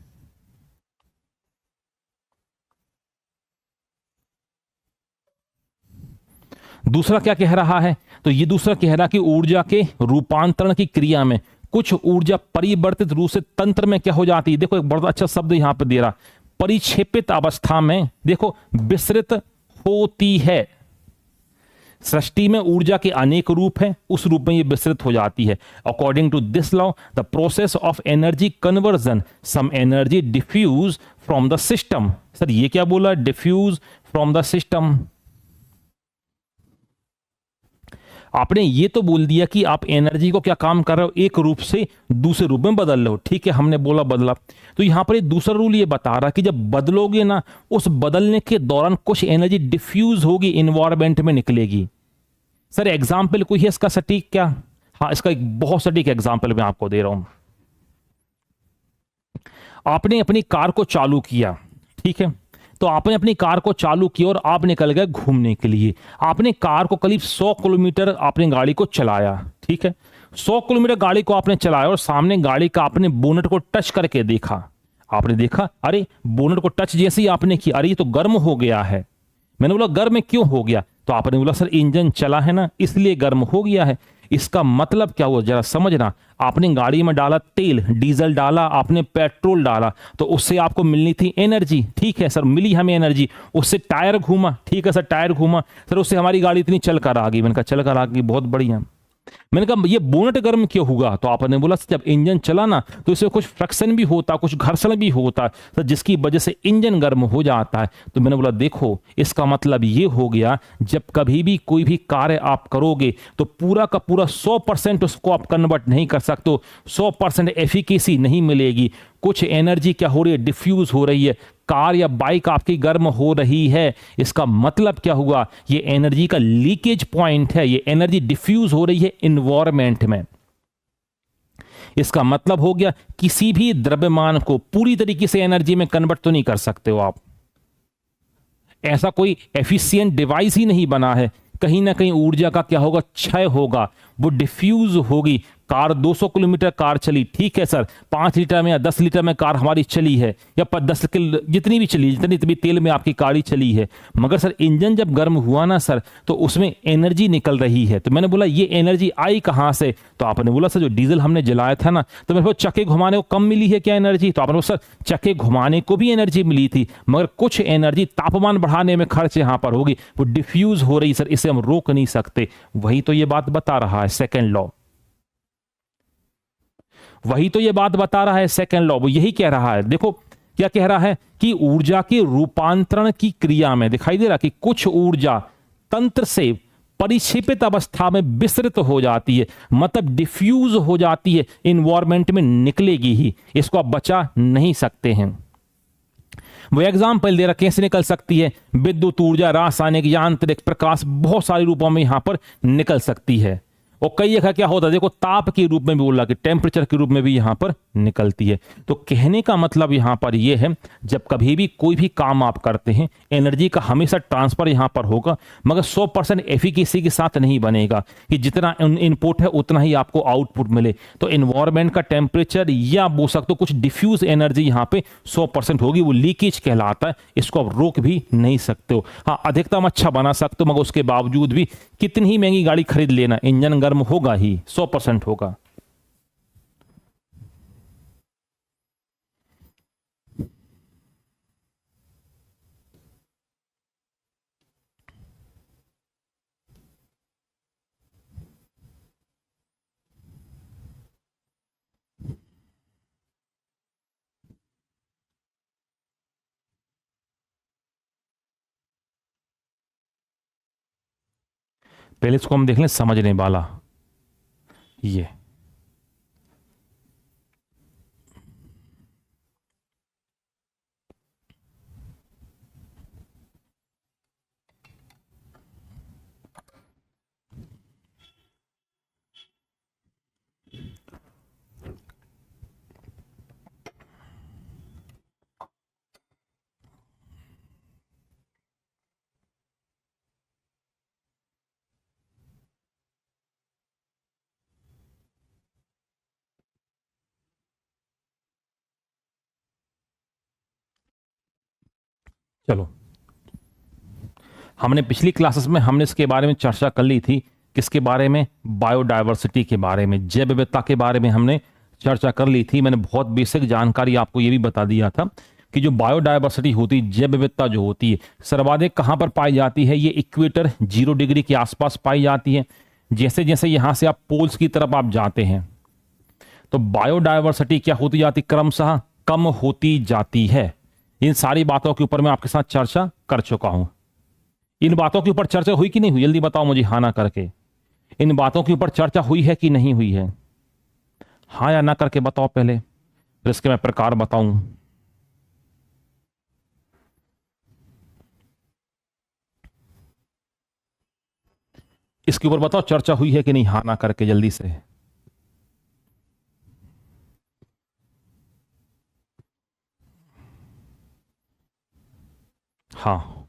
दूसरा क्या कह रहा है? तो ये दूसरा कह रहा है कि ऊर्जा के रूपांतरण की क्रिया में कुछ ऊर्जा परिवर्तित रूप से तंत्र में क्या हो जाती है। देखो एक बड़ा अच्छा शब्द यहां पर दे रहा, परिक्षेपित अवस्था में देखो विस्तृत होती है। सृष्टि में ऊर्जा के अनेक रूप हैं, उस रूप में ये विस्तृत हो जाती है। According to this law the process of energy conversion, some energy diffuse from the system. Sir ये क्या बोला? Diffuse from the system. आपने ये तो बोल दिया कि आप एनर्जी को क्या काम कर रहे हो, एक रूप से दूसरे रूप में बदल रहे हो। ठीक है, हमने बोला बदला। तो यहां पर एक दूसरा रूल ये बता रहा कि जब बदलोगे ना, उस बदलने के दौरान कुछ एनर्जी डिफ्यूज होगी, इन्वायरमेंट में निकलेगी। सर एग्जाम्पल कोई है इसका सटीक क्या? हाँ, इसका एक बहुत सटीक एग्जाम्पल मैं आपको दे रहा हूं। आपने अपनी कार को चालू किया, ठीक है, तो आपने अपनी कार को चालू किया और आप निकल गए घूमने के लिए। आपने कार को करीब 100 किलोमीटर आपने गाड़ी को चलाया, ठीक है, 100 किलोमीटर गाड़ी को आपने चलाया और सामने गाड़ी का आपने बोनट को टच करके देखा। आपने देखा अरे बोनट को टच जैसे ही आपने किया, अरे ये तो गर्म हो गया है। मैंने बोला गर्म क्यों हो गया? तो आपने बोला सर इंजन चला है ना, इसलिए गर्म हो गया है। इसका मतलब क्या हुआ जरा समझना। आपने गाड़ी में डाला तेल, डीजल डाला, आपने पेट्रोल डाला, तो उससे आपको मिलनी थी एनर्जी। ठीक है सर, मिली हमें एनर्जी। उससे टायर घूमा, ठीक है सर, टायर घूमा सर, उससे हमारी गाड़ी इतनी चल कर आ गई। मैंने कहा चल कर आ गई, बहुत बढ़िया। मैंने कहा ये बोनट गर्म क्यों हुआ? तो आपने बोला जब इंजन चला ना, तो इसमें कुछ फ्रिक्शन भी होता, कुछ घर्षण भी होता, तो जिसकी वजह से इंजन गर्म हो जाता है। तो मैंने बोला देखो इसका मतलब ये हो गया, जब कभी भी कोई भी कार्य आप करोगे तो पूरा का पूरा 100% उसको आप कन्वर्ट नहीं कर सकते, 100% एफिकेसी नहीं मिलेगी। कुछ एनर्जी क्या हो रही है, डिफ्यूज हो रही है। कार या बाइक आपकी गर्म हो रही है, इसका मतलब क्या हुआ, ये एनर्जी का लीकेज पॉइंट है, ये एनर्जी डिफ्यूज हो रही है इन्वायरमेंट में। इसका मतलब हो गया किसी भी द्रव्यमान को पूरी तरीके से एनर्जी में कन्वर्ट तो नहीं कर सकते हो आप। ऐसा कोई एफिशिएंट डिवाइस ही नहीं बना है। कहीं ना कहीं ऊर्जा का क्या होगा, क्षय होगा। वो डिफ्यूज होगी। कार 200 किलोमीटर कार चली, ठीक है सर, 5 लीटर में या 10 लीटर में कार हमारी चली है, या 10 किलो जितनी भी चली, जितनी भी तेल में आपकी गाड़ी चली है, मगर सर इंजन जब गर्म हुआ ना सर, तो उसमें एनर्जी निकल रही है। तो मैंने बोला ये एनर्जी आई कहां से? तो आपने बोला सर जो डीजल हमने जलाया था ना, तो मेरे को चक्के घुमाने को कम मिली है क्या एनर्जी? तो आपने बोला सर चक्के घुमाने को भी एनर्जी मिली थी, मगर कुछ एनर्जी तापमान बढ़ाने में खर्च यहां पर होगी, वो डिफ्यूज हो रही सर, इसे हम रोक नहीं सकते। वही तो ये बात बता रहा है सेकेंड लॉ, वही तो ये बात बता रहा है सेकेंड लॉ, वो यही कह रहा है। देखो क्या कह रहा है कि ऊर्जा के रूपांतरण की क्रिया में, दिखाई दे रहा कि कुछ ऊर्जा तंत्र से परिक्षेपित अवस्था में विस्तृत हो जाती है, मतलब डिफ्यूज हो जाती है, इन्वायरमेंट में निकलेगी ही, इसको आप बचा नहीं सकते हैं। वो एग्जाम्पल दे रहा कैसे निकल सकती है, विद्युत ऊर्जा, रासायनिक, यांत्रिक, प्रकाश, बहुत सारे रूपों में यहां पर निकल सकती है। और कई जगह क्या होता है, देखो ताप के रूप में भी बोला कि टेम्परेचर के रूप में भी यहां पर निकलती है। तो कहने का मतलब यहां पर यह है, जब कभी भी कोई भी काम आप करते हैं, एनर्जी का हमेशा ट्रांसफर यहां पर होगा, मगर 100% एफिकेसी के साथ नहीं बनेगा कि जितना इनपुट है उतना ही आपको आउटपुट मिले। तो एनवायरमेंट का टेम्परेचर या बोल सकते हो कुछ डिफ्यूज एनर्जी यहां पे 100% होगी, वो लीकेज कहलाता है, इसको आप रोक भी नहीं सकते हो। हाँ, अधिकतम अच्छा बना सकते हो, मगर उसके बावजूद भी कितनी ही महंगी गाड़ी खरीद लेना, इंजन गर्म होगा ही, 100% होगा। पहले इसको हम देख लें समझने वाला। ये चलो, हमने पिछली क्लासेस में हमने इसके बारे में चर्चा कर ली थी, किसके बारे में? बायोडायवर्सिटी के बारे में, जैव विविधता के बारे में हमने चर्चा कर ली थी। मैंने बहुत बेसिक जानकारी आपको यह भी बता दिया था कि जो बायोडायवर्सिटी होती है, जैव विविधता जो होती है, सर्वाधिक कहां पर पाई जाती है? ये इक्वेटर 0 डिग्री के आसपास पाई जाती है। जैसे जैसे यहां से आप पोल्स की तरफ आप जाते हैं, तो बायोडायवर्सिटी क्या होती जाती? क्रमशः कम होती जाती है। इन सारी बातों के ऊपर मैं आपके साथ चर्चा कर चुका हूं। इन बातों के ऊपर चर्चा हुई कि नहीं हुई? जल्दी बताओ मुझे हाँ ना करके। इन बातों के ऊपर चर्चा हुई है कि नहीं हुई है? हाँ या ना करके बताओ पहले, फिर इसके मैं प्रकार बताऊं। इसके ऊपर बताओ चर्चा हुई है कि नहीं, हाँ ना करके जल्दी से। हाँ,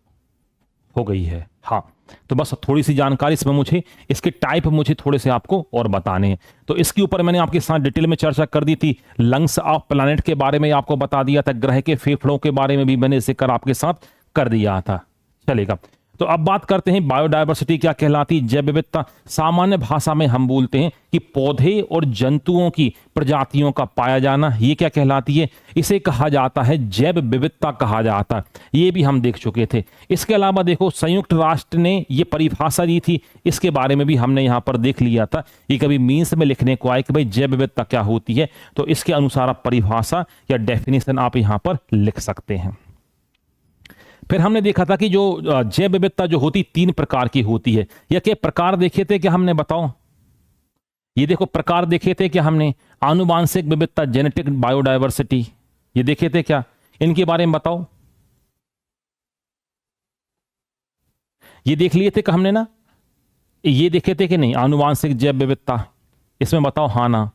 हो गई है, हाँ। तो बस थोड़ी सी जानकारी इसमें मुझे, इसके टाइप मुझे थोड़े से आपको और बताने हैं। तो इसके ऊपर मैंने आपके साथ डिटेल में चर्चा कर दी थी। लंग्स ऑफ प्लैनेट के बारे में आपको बता दिया था, ग्रह के फेफड़ों के बारे में भी मैंने जिक्र आपके साथ कर दिया था। चलेगा, तो अब बात करते हैं बायोडायवर्सिटी क्या कहलाती है, जैव विविधता। सामान्य भाषा में हम बोलते हैं कि पौधे और जंतुओं की प्रजातियों का पाया जाना, ये क्या कहलाती है? इसे कहा जाता है जैव विविधता कहा जाता है। ये भी हम देख चुके थे। इसके अलावा देखो, संयुक्त राष्ट्र ने ये परिभाषा दी थी, इसके बारे में भी हमने यहां पर देख लिया था। ये कभी मीन्स में लिखने को आए कि भाई जैव विविधता क्या होती है, तो इसके अनुसार आप परिभाषा या डेफिनेशन आप यहां पर लिख सकते हैं। फिर हमने देखा था कि जो जैव विविधता जो होती 3 प्रकार की होती है। या क्या प्रकार देखे थे क्या हमने, बताओ? ये देखो प्रकार देखे थे क्या हमने? आनुवांशिक विविधता, जेनेटिक बायोडायवर्सिटी, ये देखे थे क्या? इनके बारे में बताओ। ये देख लिए थे क्या हमने ना? ये देखे थे कि नहीं, आनुवांशिक जैव विविधता? इसमें बताओ हाँ ना।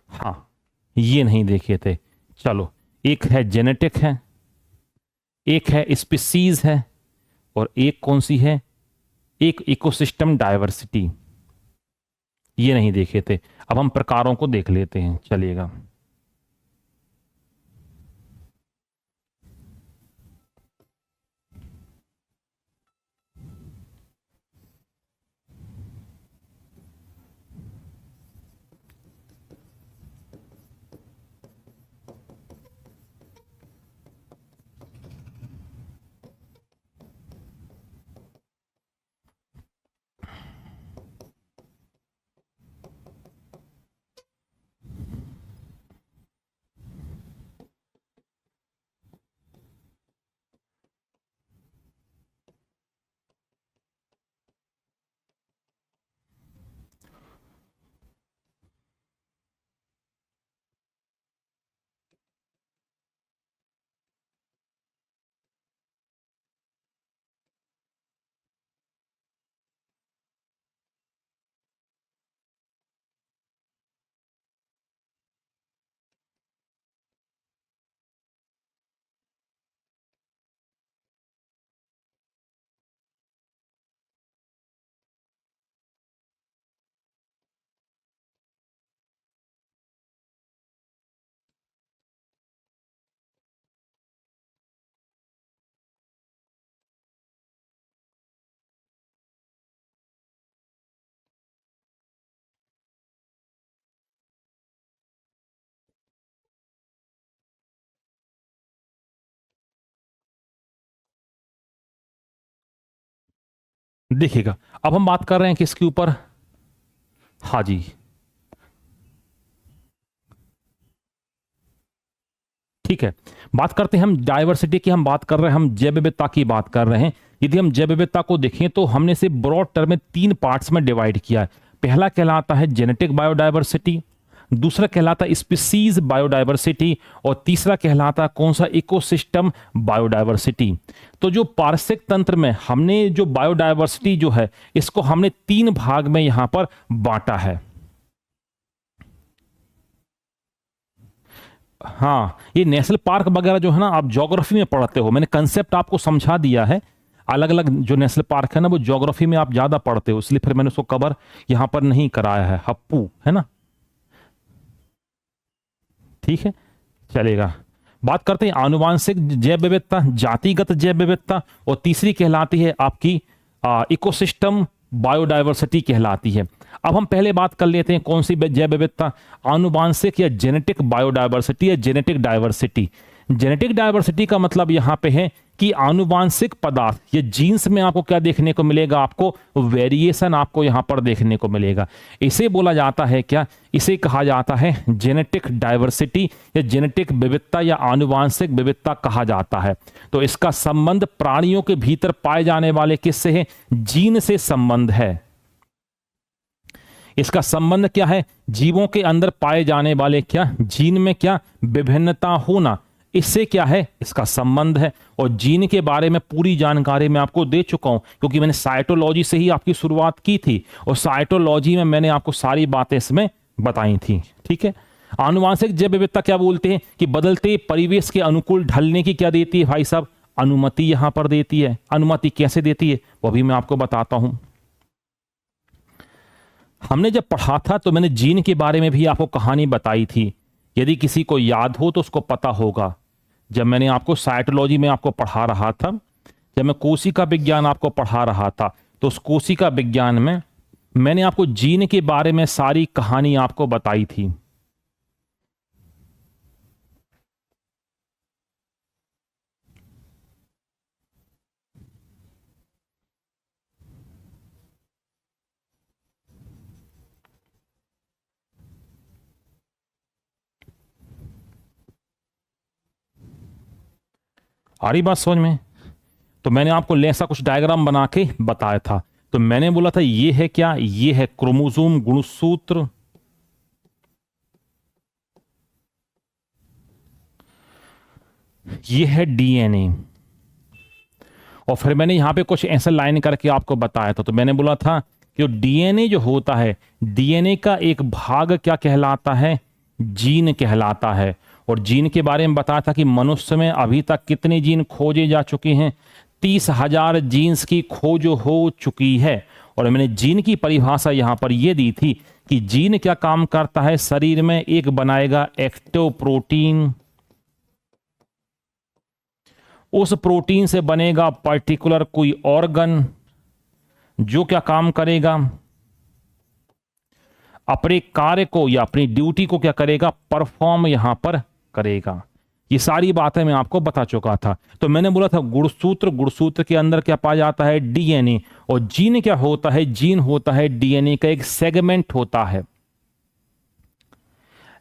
हाँ, ये नहीं देखे थे। चलो, एक है जेनेटिक है, एक है स्पीसीज है, और एक कौन सी है, एक इकोसिस्टम डायवर्सिटी। ये नहीं देखे थे। अब हम प्रकारों को देख लेते हैं, चलिएगा। देखिएगा, अब हम बात कर रहे हैं किसके ऊपर। हाँ जी, ठीक है। बात करते हैं हम डाइवर्सिटी की, हम बात कर रहे हैं, हम जैव विविधता की बात कर रहे हैं। यदि हम जैव विविधता को देखें तो हमने से ब्रॉड टर्म में 3 पार्ट्स में डिवाइड किया है। पहला कहलाता है जेनेटिक बायोडाइवर्सिटी, दूसरा कहलाता है स्पीसीज बायोडाइवर्सिटी, और तीसरा कहलाता है कौन सा, इकोसिस्टम बायोडाइवर्सिटी। तो जो पारिस्थितिक तंत्र में हमने जो बायोडाइवर्सिटी जो है, इसको हमने 3 भाग में यहां पर बांटा है। हाँ, ये नेशनल पार्क वगैरह जो है ना, आप ज्योग्राफी में पढ़ते हो, मैंने कंसेप्ट आपको समझा दिया है। अलग अलग जो नेशनल पार्क है ना, वो ज्योग्राफी में आप ज्यादा पढ़ते हो, इसलिए फिर मैंने उसको कवर यहां पर नहीं कराया है, हप्पू है ना। ठीक है, चलेगा। बात करते हैं आनुवांशिक जैव विविधता, जातिगत जैव विविधता, और तीसरी कहलाती है आपकी इकोसिस्टम बायोडायवर्सिटी कहलाती है। अब हम पहले बात कर लेते हैं कौन सी जैव विविधता, आनुवांशिक या जेनेटिक बायोडायवर्सिटी या जेनेटिक डायवर्सिटी। जेनेटिक डायवर्सिटी का मतलब यहां पे है कि आनुवांशिक पदार्थ या जीन्स में आपको क्या देखने को मिलेगा, आपको वेरिएशन आपको यहां पर देखने को मिलेगा। इसे बोला जाता है क्या, इसे कहा जाता है जेनेटिक डायवर्सिटी या जेनेटिक विविधता या आनुवांशिक विविधता कहा जाता है। तो इसका संबंध प्राणियों के भीतर पाए जाने वाले किससे है, जीन से संबंध है। इसका संबंध क्या है, जीवों के अंदर पाए जाने वाले क्या, जीन में क्या विभिन्नता होना, इससे क्या है, इसका संबंध है। और जीन के बारे में पूरी जानकारी मैं आपको दे चुका हूं, क्योंकि मैंने साइटोलॉजी से ही आपकी शुरुआत की थी, और साइटोलॉजी में मैंने आपको सारी बातें इसमें बताई थी। ठीक है। आनुवांशिक जैव विविधता क्या बोलते हैं कि बदलते परिवेश के अनुकूल ढलने की क्या देती है भाई साहब, अनुमति यहां पर देती है। अनुमति कैसे देती है वो भी मैं आपको बताता हूं। हमने जब पढ़ा था तो मैंने जीन के बारे में भी आपको कहानी बताई थी, यदि किसी को याद हो तो उसको पता होगा। जब मैंने आपको साइटोलॉजी में आपको पढ़ा रहा था, जब मैं कोशिका विज्ञान आपको पढ़ा रहा था, तो उस कोशिका विज्ञान में मैंने आपको जीन के बारे में सारी कहानी आपको बताई थी। आ रही बात समझ में? तो मैंने आपको ऐसा कुछ डायग्राम बना के बताया था। तो मैंने बोला था ये है क्या, ये है क्रोमोसोम गुणसूत्र, ये है डीएनए, और फिर मैंने यहां पे कुछ ऐसा लाइन करके आपको बताया था। तो मैंने बोला था कि डीएनए जो होता है, डीएनए का एक भाग क्या कहलाता है, जीन कहलाता है। और जीन के बारे में बताया था कि मनुष्य में अभी तक कितने जीन खोजे जा चुके हैं, 30,000 जीन्स की खोज हो चुकी है। और मैंने जीन की परिभाषा यहां पर यह दी थी कि जीन क्या काम करता है, शरीर में एक बनाएगा एक्टिव प्रोटीन, उस प्रोटीन से बनेगा पर्टिकुलर कोई ऑर्गन जो क्या काम करेगा, अपने कार्य को या अपनी ड्यूटी को क्या करेगा, परफॉर्म यहां पर करेगा। ये सारी बातें मैं आपको बता चुका था। तो मैंने बोला था गुणसूत्र, गुणसूत्र के अंदर क्या पाया जाता है, डीएनए। और जीन क्या होता है, जीन होता है डीएनए का एक सेगमेंट होता है।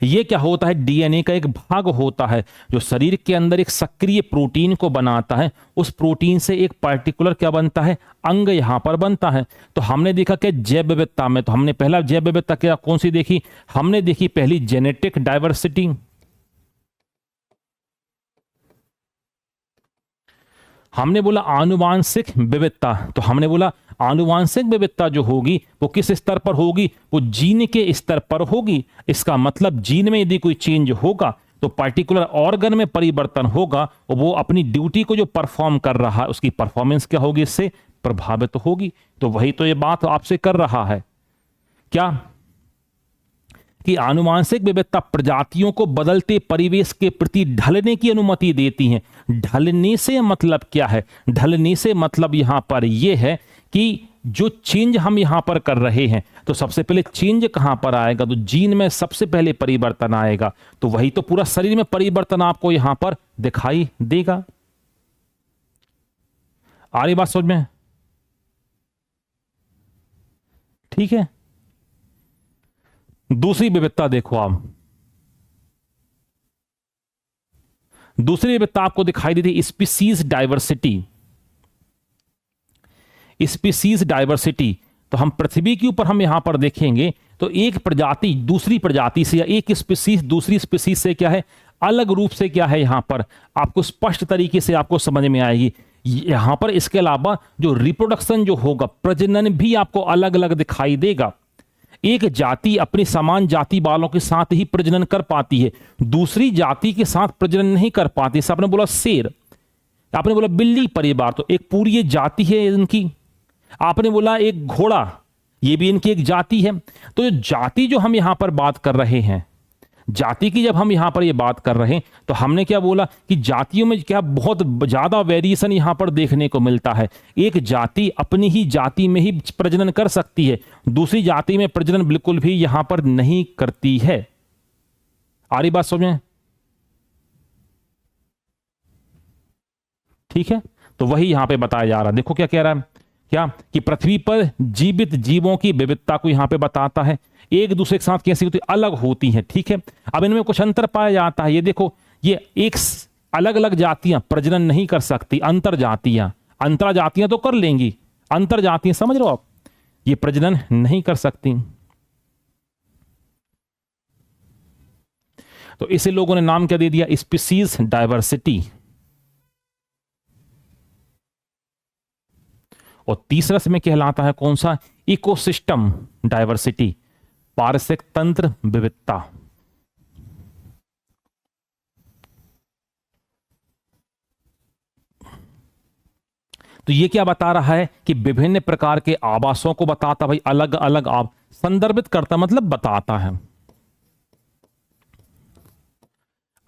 ये क्या होता है, डीएनए का एक भाग होता है जो शरीर के अंदर एक सक्रिय प्रोटीन को बनाता है। उस प्रोटीन से एक पर्टिकुलर क्या बनता है, अंग यहां पर बनता है। तो हमने देखा कि जैव विविधता में, तो हमने पहला जैव विविधता क्या कौन सी देखी, हमने देखी पहली जेनेटिक डाइवर्सिटी, हमने बोला आनुवांशिक विविधता। तो हमने बोला आनुवांशिक विविधता जो होगी वो किस स्तर पर होगी, वो जीन के स्तर पर होगी। इसका मतलब जीन में यदि कोई चेंज होगा तो पर्टिकुलर ऑर्गन में परिवर्तन होगा और वो अपनी ड्यूटी को जो परफॉर्म कर रहा है उसकी परफॉर्मेंस क्या होगी, इससे प्रभावित होगी। तो वही तो ये बात आपसे कर रहा है क्या, कि आनुवांशिक विविधता प्रजातियों को बदलते परिवेश के प्रति ढलने की अनुमति देती है। ढलने से मतलब क्या है, ढलने से मतलब यहां पर यह है कि जो चेंज हम यहां पर कर रहे हैं, तो सबसे पहले चेंज कहां पर आएगा, तो जीन में सबसे पहले परिवर्तन आएगा। तो वही तो पूरा शरीर में परिवर्तन आपको यहां पर दिखाई देगा। आ रही बात समझ में, ठीक है। दूसरी विविधता देखो आप, दूसरी विविधता आपको दिखाई देती स्पीसीज डाइवर्सिटी। स्पीसीज डाइवर्सिटी, तो हम पृथ्वी के ऊपर हम यहां पर देखेंगे तो एक प्रजाति दूसरी प्रजाति से या एक स्पीसीज दूसरी स्पीसीज से क्या है, अलग रूप से क्या है, यहां पर आपको स्पष्ट तरीके से आपको समझ में आएगी। यहां पर इसके अलावा जो रिप्रोडक्शन जो होगा, प्रजनन भी आपको अलग अलग दिखाई देगा। एक जाति अपनी समान जाति वालों के साथ ही प्रजनन कर पाती है, दूसरी जाति के साथ प्रजनन नहीं कर पाती। जैसे आपने बोला शेर, आपने बोला बिल्ली परिवार, तो एक पूरी जाति है इनकी। आपने बोला एक घोड़ा, ये भी इनकी एक जाति है। तो जो जाति जो हम यहां पर बात कर रहे हैं, जाति की जब हम यहां पर ये बात कर रहे हैं, तो हमने क्या बोला कि जातियों में क्या बहुत ज्यादा वेरिएशन यहां पर देखने को मिलता है। एक जाति अपनी ही जाति में ही प्रजनन कर सकती है, दूसरी जाति में प्रजनन बिल्कुल भी यहां पर नहीं करती है। आ रही बात समझ में, ठीक है। तो वही यहां पे बताया जा रहा है। देखो क्या कह रहा है, क्या कि पृथ्वी पर जीवित जीवों की विविधता को यहां पे बताता है, एक दूसरे के साथ कैसी होती, अलग होती हैं, ठीक है। अब इनमें कुछ अंतर पाया जाता है। ये देखो, ये एक अलग अलग जातियां प्रजनन नहीं कर सकती, अंतर जातियां, अंतर जातियां तो कर लेंगी, अंतर जातियां समझ रहे हो आप, ये प्रजनन नहीं कर सकती। तो इसे लोगों ने नाम क्या दे दिया, स्पीसीज डाइवर्सिटी। और तीसरा इसमें कहलाता है कौन सा, इकोसिस्टम डाइवर्सिटी, पारिस्थितिक तंत्र विविधता। तो ये क्या बता रहा है कि विभिन्न प्रकार के आवासों को बताता, भाई अलग अलग आप संदर्भित करता मतलब बताता है,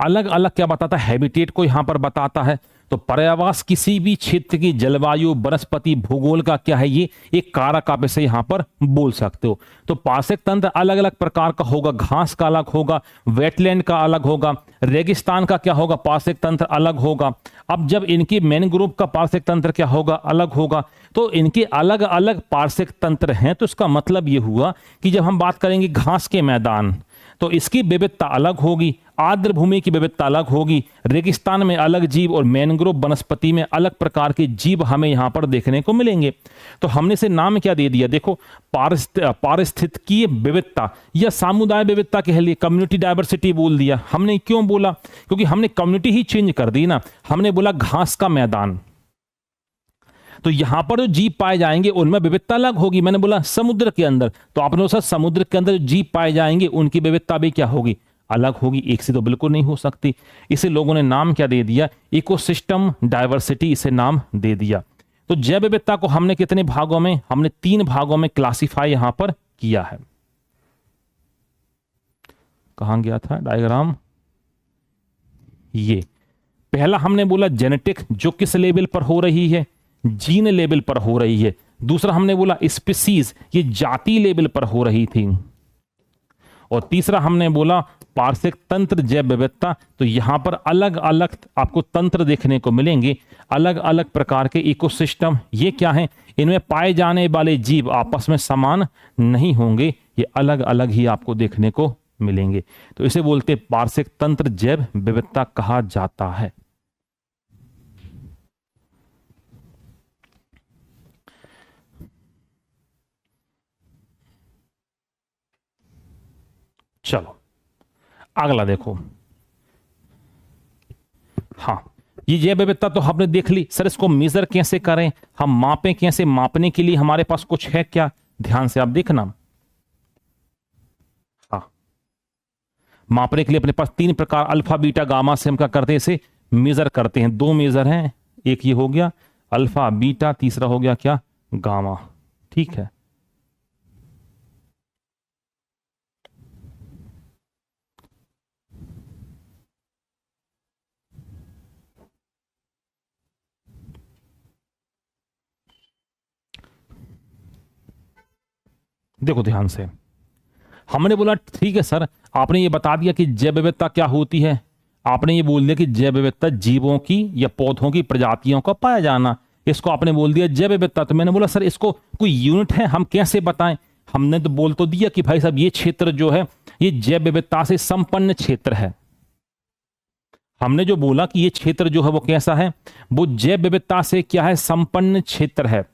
अलग अलग क्या बताता है, हैबिटेट को यहां पर बताता है। तो पर्यावास किसी भी क्षेत्र की जलवायु, वनस्पति, भूगोल का क्या है, ये एक कारक आप इसे यहां पर बोल सकते हो। तो पारिस्थितिक तंत्र अलग अलग प्रकार का होगा, घास का अलग होगा, वेटलैंड का अलग होगा, रेगिस्तान का क्या होगा, पारिस्थितिक तंत्र अलग होगा। अब जब इनके मैनग्रोव का पारिस्थितिक तंत्र क्या होगा, अलग होगा। तो इनके अलग अलग पारिस्थितिक तंत्र हैं। तो इसका मतलब यह हुआ कि जब हम बात करेंगे घास के मैदान, तो इसकी विविधता अलग होगी, आर्द्र भूमि की विविधता अलग होगी, रेगिस्तान में अलग जीव और मैनग्रोव वनस्पति में अलग प्रकार के जीव हमें यहां पर देखने को मिलेंगे। तो हमने इसे नाम क्या दे दिया, देखो पारिस्थितिकीय विविधता या सामुदाय विविधता कह लिए, कम्युनिटी डाइवर्सिटी बोल दिया। हमने क्यों बोला, क्योंकि हमने कम्युनिटी ही चेंज कर दी ना। हमने बोला घास का मैदान, तो यहां पर जो जीव पाए जाएंगे उनमें विविधता अलग होगी। मैंने बोला समुद्र के अंदर, तो आपने बोला समुद्र के अंदर जो जीव पाए जाएंगे उनकी विविधता भी क्या होगी, अलग होगी, एक से तो बिल्कुल नहीं हो सकती। इसे लोगों ने नाम क्या दे दिया, इकोसिस्टम डाइवर्सिटी इसे नाम दे दिया। तो जैव विविधता को हमने कितने भागों में, हमने 3 भागों में क्लासिफाई यहां पर किया है। कहां गया था डायग्राम, ये पहला हमने बोला जेनेटिक, जो किस लेवल पर हो रही है, जीन लेवल पर हो रही है। दूसरा हमने बोला स्पीसीज, ये जाति लेवल पर हो रही थी। और तीसरा हमने बोला पार्श्विक तंत्र जैव विविधता। तो यहां पर अलग अलग आपको तंत्र देखने को मिलेंगे, अलग अलग प्रकार के इकोसिस्टम। ये क्या है, इनमें पाए जाने वाले जीव आपस में समान नहीं होंगे, ये अलग अलग ही आपको देखने को मिलेंगे। तो इसे बोलते पार्श्विक तंत्र जैव विविधता कहा जाता है। चलो अगला देखो। हाँ, ये जैव विविधता तो हमने देख ली। सर इसको मेजर कैसे करें, हम मापें कैसे, मापने के लिए हमारे पास कुछ है क्या, ध्यान से आप देखना। हाँ, मापने के लिए अपने पास 3 प्रकार अल्फा बीटा गामा से हम क्या करते हैं, इसे मेजर करते हैं। 2 मेजर हैं, एक ये हो गया अल्फा बीटा, तीसरा हो गया क्या, गामा। ठीक है, देखो ध्यान से। हमने बोला ठीक है सर, आपने ये बता दिया कि जैव विविधता क्या होती है, आपने ये बोल दिया कि जैव विविधता जीवों की या पौधों की प्रजातियों का पाया जाना, इसको आपने बोल दिया जैव विविधता। तो मैंने बोला सर इसको कोई यूनिट है, हम कैसे बताएं। हमने तो बोल तो दिया कि भाई साहब ये क्षेत्र जो है ये जैव विविधता से संपन्न क्षेत्र है। हमने जो बोला कि ये क्षेत्र जो है वो कैसा है, वो जैव विविधता से क्या है, संपन्न क्षेत्र है।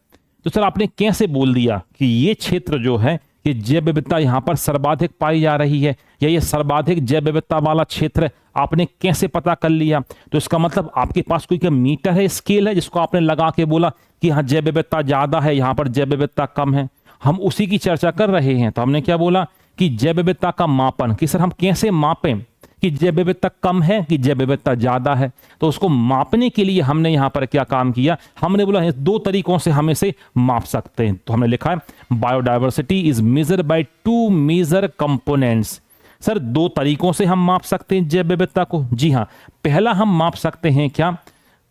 तो सर आपने कैसे बोल दिया कि ये क्षेत्र जो है ये जैव विविधता यहां पर सर्वाधिक पाई जा रही है, या ये सर्वाधिक जैव विविधता वाला क्षेत्र आपने कैसे पता कर लिया। तो इसका मतलब आपके पास कोई क्या मीटर है, स्केल है, जिसको आपने लगा के बोला कि हाँ जैव विविधता ज्यादा है, यहां पर जैव विविधता कम है। हम उसी की चर्चा कर रहे हैं। तो हमने क्या बोला कि जैव विविधता का मापन, कि सर हम कैसे मापें कि जैव विविधता कम है कि जैव विविधता ज्यादा है। तो उसको मापने के लिए हमने यहां पर क्या काम किया, हमने बोला 2 तरीकों से हम इसे माप सकते हैं। तो हमने लिखा है biodiversity is measured by 2 major components. Sir 2 तरीकों से हम माप सकते हैं जैव विविधता को। जी हां, पहला हम माप सकते हैं क्या,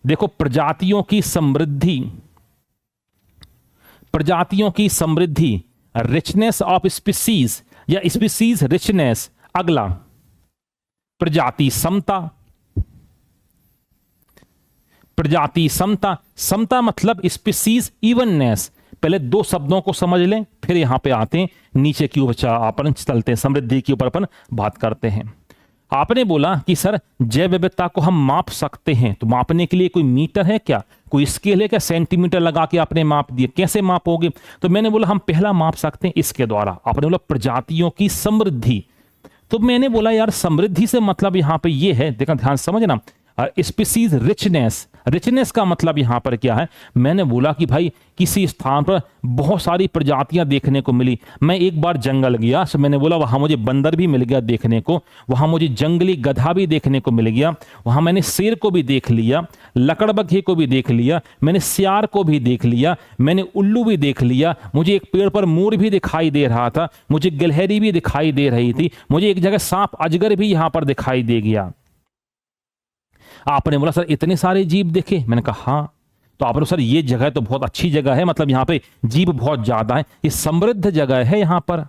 देखो प्रजातियों की समृद्धि, प्रजातियों की समृद्धि, रिचनेस ऑफ स्पीसीज या स्पीसीज रिचनेस। अगला प्रजाति समता, प्रजाति समता, समता मतलब स्पीसीज इवननेस। पहले 2 शब्दों को समझ लें, फिर यहां पे आते हैं नीचे की ऊपर अपन चलते हैं, समृद्धि के ऊपर अपन बात करते हैं। आपने बोला कि सर जैव विविधता को हम माप सकते हैं, तो मापने के लिए कोई मीटर है क्या, कोई स्केल है क्या, सेंटीमीटर लगा के आपने माप दिए, कैसे मापोगे। तो मैंने बोला हम पहला माप सकते हैं इसके द्वारा। आपने बोला प्रजातियों की समृद्धि। तो मैंने बोला यार समृद्धि से मतलब यहां पे ये है, देखना ध्यान समझना, स्पीसीज रिचनेस, रिचनेस का मतलब यहां पर क्या है। मैंने बोला कि भाई किसी स्थान पर बहुत सारी प्रजातियां देखने को मिली। मैं एक बार जंगल गया, तो मैंने बोला वहां मुझे बंदर भी मिल गया देखने को, वहां मुझे जंगली गधा भी देखने को मिल गया, वहां मैंने शेर को भी देख लिया, लकड़बग्घे को भी देख लिया, मैंने सियार को भी देख लिया, मैंने उल्लू भी देख लिया, मुझे एक पेड़ पर मोर भी दिखाई दे रहा था, मुझे गिलहरी भी दिखाई दे रही थी, मुझे एक जगह सांप अजगर भी यहां पर दिखाई दे गया। आपने बोला सर इतने सारे जीव देखे, मैंने कहा हाँ। तो आपने सर ये जगह तो बहुत अच्छी जगह है, मतलब यहां पे जीव बहुत ज्यादा है, ये समृद्ध जगह है यहां पर।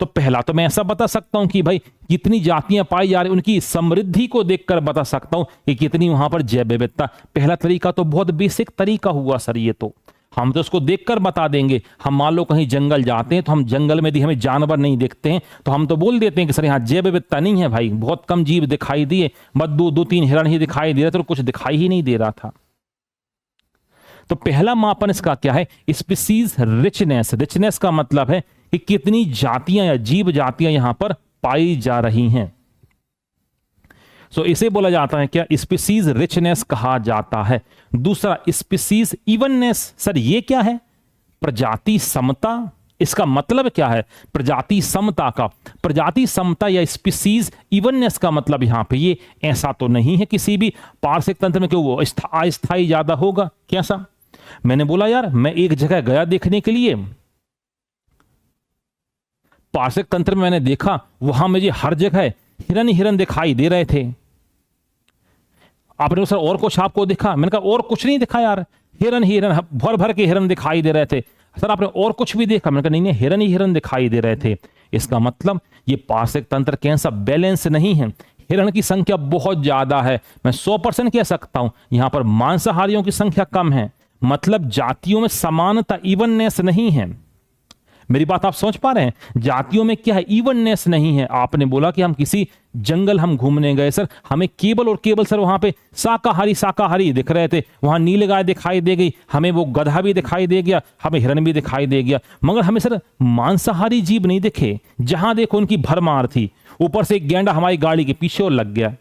तो पहला तो मैं ऐसा बता सकता हूं कि भाई कितनी जातियां पाई जा रही, उनकी समृद्धि को देखकर बता सकता हूं कि कितनी वहां पर जैव विविधता। पहला तरीका तो बहुत बेसिक तरीका हुआ सर, ये तो हम तो उसको देखकर बता देंगे। हम मान लो कहीं जंगल जाते हैं, तो हम जंगल में यदि हमें जानवर नहीं दिखते हैं तो हम तो बोल देते हैं कि सर यहाँ जैव विविधता नहीं है भाई, बहुत कम जीव दिखाई दिए, बस 2-3 हिरण ही दिखाई दे रहे थे, तो कुछ दिखाई ही नहीं दे रहा था। तो पहला मापन इसका क्या है, स्पीसीज रिचनेस। रिचनेस का मतलब है कि कितनी जातियां या जीव जातियां यहां पर पाई जा रही हैं। इसे बोला जाता है क्या, स्पीसीज रिचनेस कहा जाता है। दूसरा स्पीसीज इवननेस, सर ये क्या है, प्रजाति समता इसका मतलब क्या है? प्रजाति समता का, प्रजाति समता या स्पीसीज इवननेस का मतलब यहां पे ये ऐसा तो नहीं है किसी भी पार्श्विक तंत्र में कि वो अस्थाई ज्यादा होगा। कैसा? मैंने बोला यार मैं एक जगह गया देखने के लिए, पार्श्विक तंत्र में मैंने देखा वहां मुझे हर जगह हिरन हिरन दिखाई दे रहे थे। आपने सर और कुछ आपको दिखा? मैंने कहा और कुछ नहीं दिखा यार, हिरन ही हिरन, भर भर के हिरन दिखाई दे रहे थे। सर आपने और कुछ भी देखा? मैंने कहा नहीं नहीं, हिरन ही हिरन दिखाई दे रहे थे। इसका मतलब ये पार्श्विक तंत्र कैसा बैलेंस नहीं है, हिरण की संख्या बहुत ज्यादा है। मैं 100% कह सकता हूं यहां पर मांसाहारियों की संख्या कम है, मतलब जातियों में समानता, इवननेस नहीं है। मेरी बात आप समझ पा रहे हैं? जातियों में क्या है? इवननेस नहीं है। आपने बोला कि हम किसी जंगल हम घूमने गए सर, हमें केवल और केवल सर वहां पे शाकाहारी शाकाहारी दिख रहे थे, वहां नील गाय दिखाई दे गई, हमें वो गधा भी दिखाई दे गया, हमें हिरन भी दिखाई दे गया, मगर हमें सर मांसाहारी जीव नहीं दिखे। जहां देखो उनकी भरमार थी, ऊपर से एक गैंडा हमारी गाड़ी के पीछे और लग गया।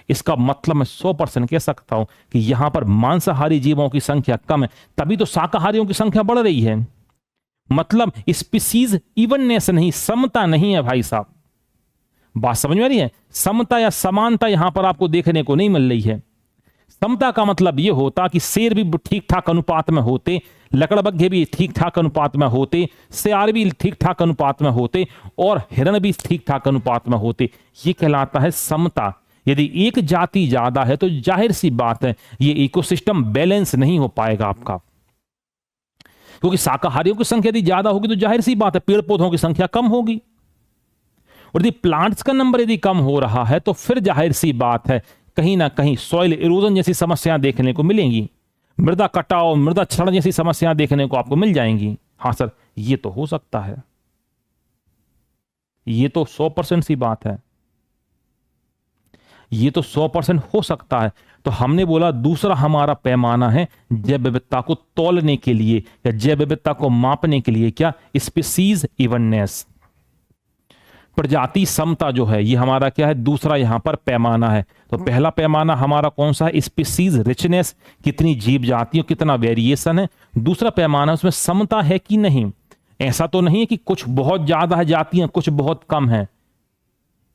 इसका मतलब मैं 100% कह सकता हूं कि यहां पर मांसाहारी जीवों की संख्या कम है, तभी तो शाकाहारियों की संख्या बढ़ रही है। मतलब स्पीसीज इवननेस नहीं, समता नहीं है भाई साहब। बात समझ में आ रही है? समता या समानता यहां पर आपको देखने को नहीं मिल रही है। समता का मतलब यह होता कि शेर भी ठीक ठाक अनुपात में होते, लकड़बग्घे भी ठीक ठाक अनुपात में होते, सियार भी ठीक ठाक अनुपात में होते, और हिरण भी ठीक ठाक अनुपात में होते। यह कहलाता है समता। यदि एक जाति ज्यादा है तो जाहिर सी बात है ये इकोसिस्टम बैलेंस नहीं हो पाएगा आपका, क्योंकि शाकाहारियों की संख्या यदि ज्यादा होगी तो जाहिर सी बात है पेड़ पौधों की संख्या कम होगी, और यदि प्लांट्स का नंबर यदि कम हो रहा है तो फिर जाहिर सी बात है कहीं ना कहीं सॉइल इरोजन जैसी समस्याएं देखने को मिलेंगी, मृदा कटाव, मृदा क्षरण जैसी समस्याएं देखने को आपको मिल जाएंगी। हां सर ये तो हो सकता है, ये तो 100% सी बात है, ये तो 100% हो सकता है। तो हमने बोला दूसरा हमारा पैमाना है जैव विविधता को तौलने के लिए या जैव विविधता को मापने के लिए, क्या? स्पीसीज इवननेस, प्रजाति समता जो है ये हमारा क्या है? दूसरा यहां पर पैमाना है। तो पहला पैमाना हमारा कौन सा है? स्पीसीज रिचनेस, कितनी जीव जातियों, कितना वेरिएशन है। दूसरा पैमाना उसमें समता है कि नहीं, ऐसा तो नहीं है कि कुछ बहुत ज्यादा है जातियां, कुछ बहुत कम है।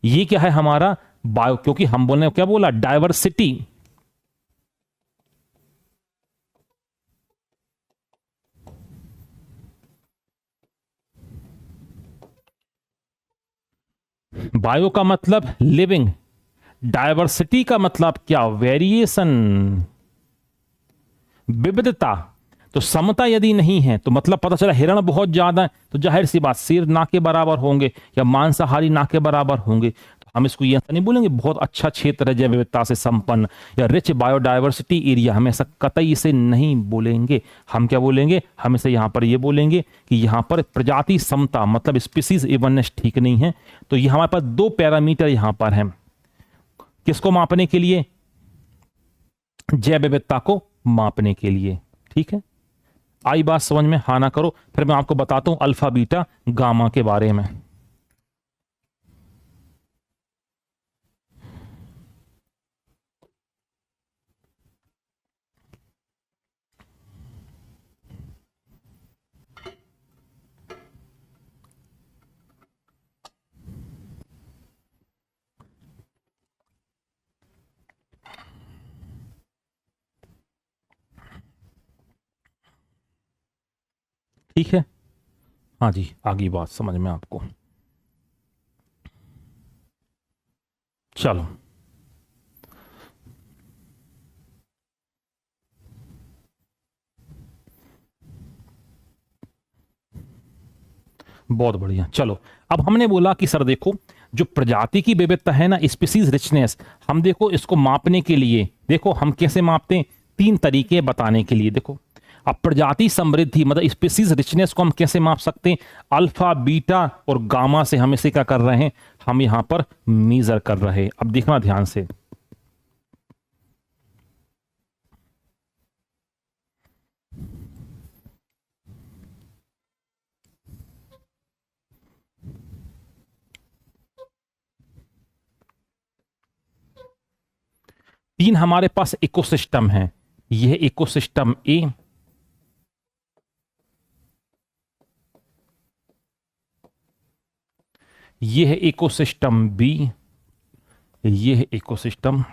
ये क्या है हमारा बायो, क्योंकि हम बोलने क्या बोला? डायवर्सिटी। बायो का मतलब लिविंग, डायवर्सिटी का मतलब क्या? वेरिएशन, विविधता। तो समता यदि नहीं है तो मतलब पता चला हिरण बहुत ज्यादा है तो जाहिर सी बात शेर ना के बराबर होंगे या मांसाहारी ना के बराबर होंगे। तो हम इसको यह नहीं बोलेंगे बहुत अच्छा क्षेत्र है जैव विविधता से संपन्न या रिच बायोडायवर्सिटी एरिया, हम ऐसा कतई से नहीं बोलेंगे। हम क्या बोलेंगे? हम इसे यहां पर ये बोलेंगे कि यहां पर प्रजाति समता मतलब स्पीसीज इवननेस ठीक नहीं है। तो ये हमारे पास दो पैरामीटर यहां पर हैं, किसको मापने के लिए? जैव विविधता को मापने के लिए। ठीक है, आई बात समझ में? हाँ ना करो, फिर मैं आपको बताता हूं अल्फा बीटा गामा के बारे में। ठीक है, हाँ जी, आगे बात समझ में आपको। चलो बहुत बढ़िया। चलो अब हमने बोला कि सर देखो जो प्रजाति की विविधता है ना, स्पीसीज रिचनेस, हम देखो इसको मापने के लिए देखो हम कैसे मापते हैं, तीन तरीके बताने के लिए। देखो अब प्रजाति समृद्धि मतलब स्पीसीज रिचनेस को हम कैसे माप सकते हैं? अल्फा बीटा और गामा से हम इसे क्या कर रहे हैं? हम यहां पर मेजर कर रहे हैं। अब देखना ध्यान से, तीन हमारे पास इकोसिस्टम है। यह इकोसिस्टम ए, ये है इकोसिस्टम बी, ये है इकोसिस्टम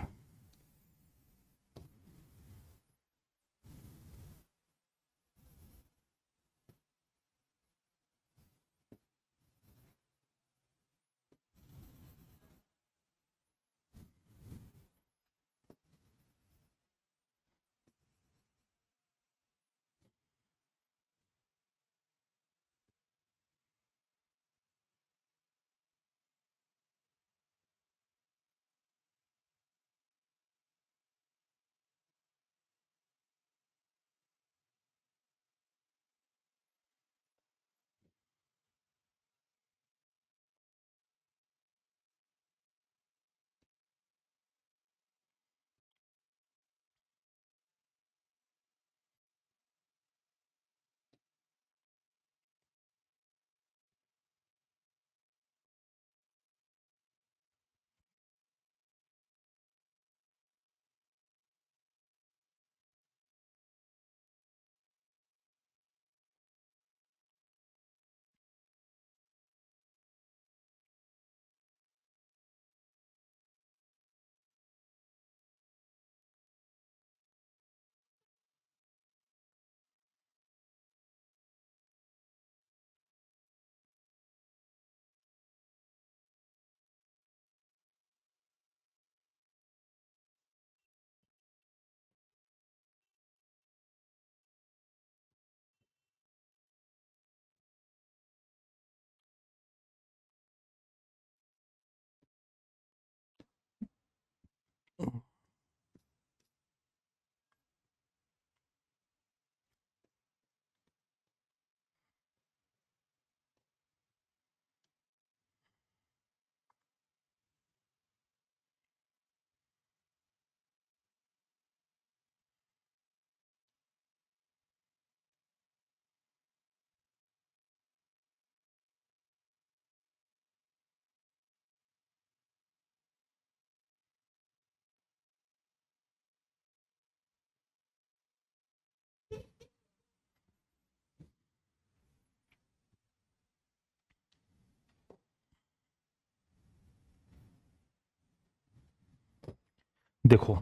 देखो,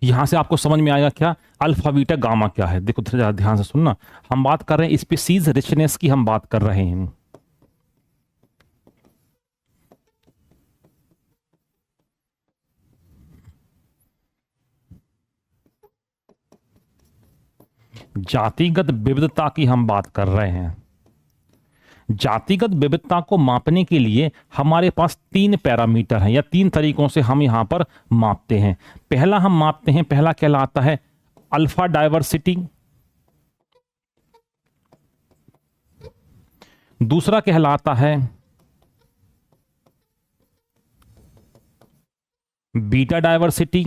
यहां से आपको समझ में आएगा क्या अल्फा बीटा गामा क्या है। देखो थोड़ा ध्यान से सुनना, हम बात कर रहे हैं स्पीसीज रिचनेस की, हम बात कर रहे हैं। जातिगत विविधता की हम बात कर रहे हैं। जातिगत विविधता को मापने के लिए हमारे पास तीन पैरामीटर हैं, या तीन तरीकों से हम यहां पर मापते हैं। पहला हम मापते हैं, पहला कहलाता है अल्फा डायवर्सिटी, दूसरा कहलाता है बीटा डायवर्सिटी,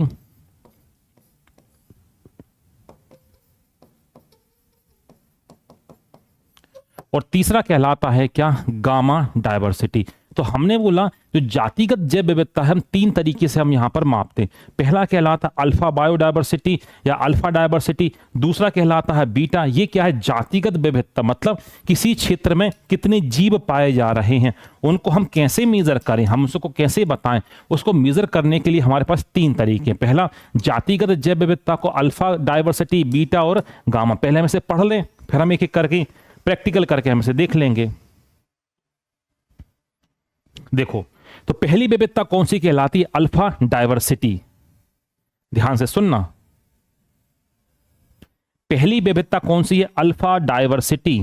और तीसरा कहलाता है क्या, गामा डायवर्सिटी। तो हमने बोला जो जातिगत जैव विविधता है हम तीन तरीके से हम यहां पर मापते हैं। पहला कहलाता है अल्फा बायोडायवर्सिटी या अल्फा डायवर्सिटी, दूसरा कहलाता है बीटा। ये क्या है, जातिगत विविधता, मतलब किसी क्षेत्र में कितने जीव पाए जा रहे हैं, उनको हम कैसे मेजर करें, हम उसको कैसे बताएं। उसको मेजर करने के लिए हमारे पास तीन तरीके। पहला जातिगत जैव विविधता को अल्फा डायवर्सिटी, बीटा और गामा। पहले हम इसे पढ़ लें, फिर हम एक एक करके प्रैक्टिकल करके हम इसे देख लेंगे। देखो, तो पहली विविधता कौन सी कहलाती है, अल्फा डायवर्सिटी। ध्यान से सुनना, पहली विविधता कौन सी है, अल्फा डायवर्सिटी,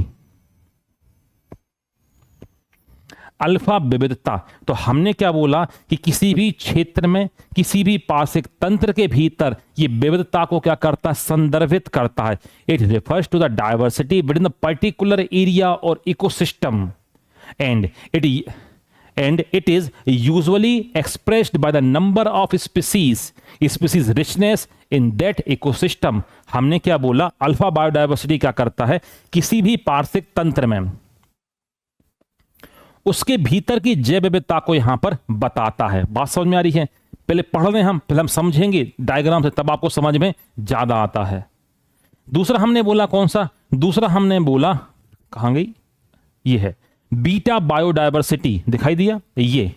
अल्फा विविधता। तो हमने क्या बोला कि किसी भी क्षेत्र में, किसी भी पार्श्विक तंत्र के भीतर ये विविधता को क्या करता है, संदर्भित करता है। It refers to the diversity within the particular area और ecosystem and it is usually expressed by the number of species richness in that ecosystem। हमने क्या बोला, अल्फा बायोडायवर्सिटी क्या करता है, किसी भी पार्श्विक तंत्र में उसके भीतर की जैव विविधता को यहां पर बताता है। बात समझ में आ रही है? पहले पढ़ रहे हैं हम, पहले हम समझेंगे डायग्राम से, तब आपको समझ में ज्यादा आता है। दूसरा हमने बोला कौन सा, दूसरा हमने बोला, कहां गई, ये है बीटा बायोडायवर्सिटी दिखाई दिया ये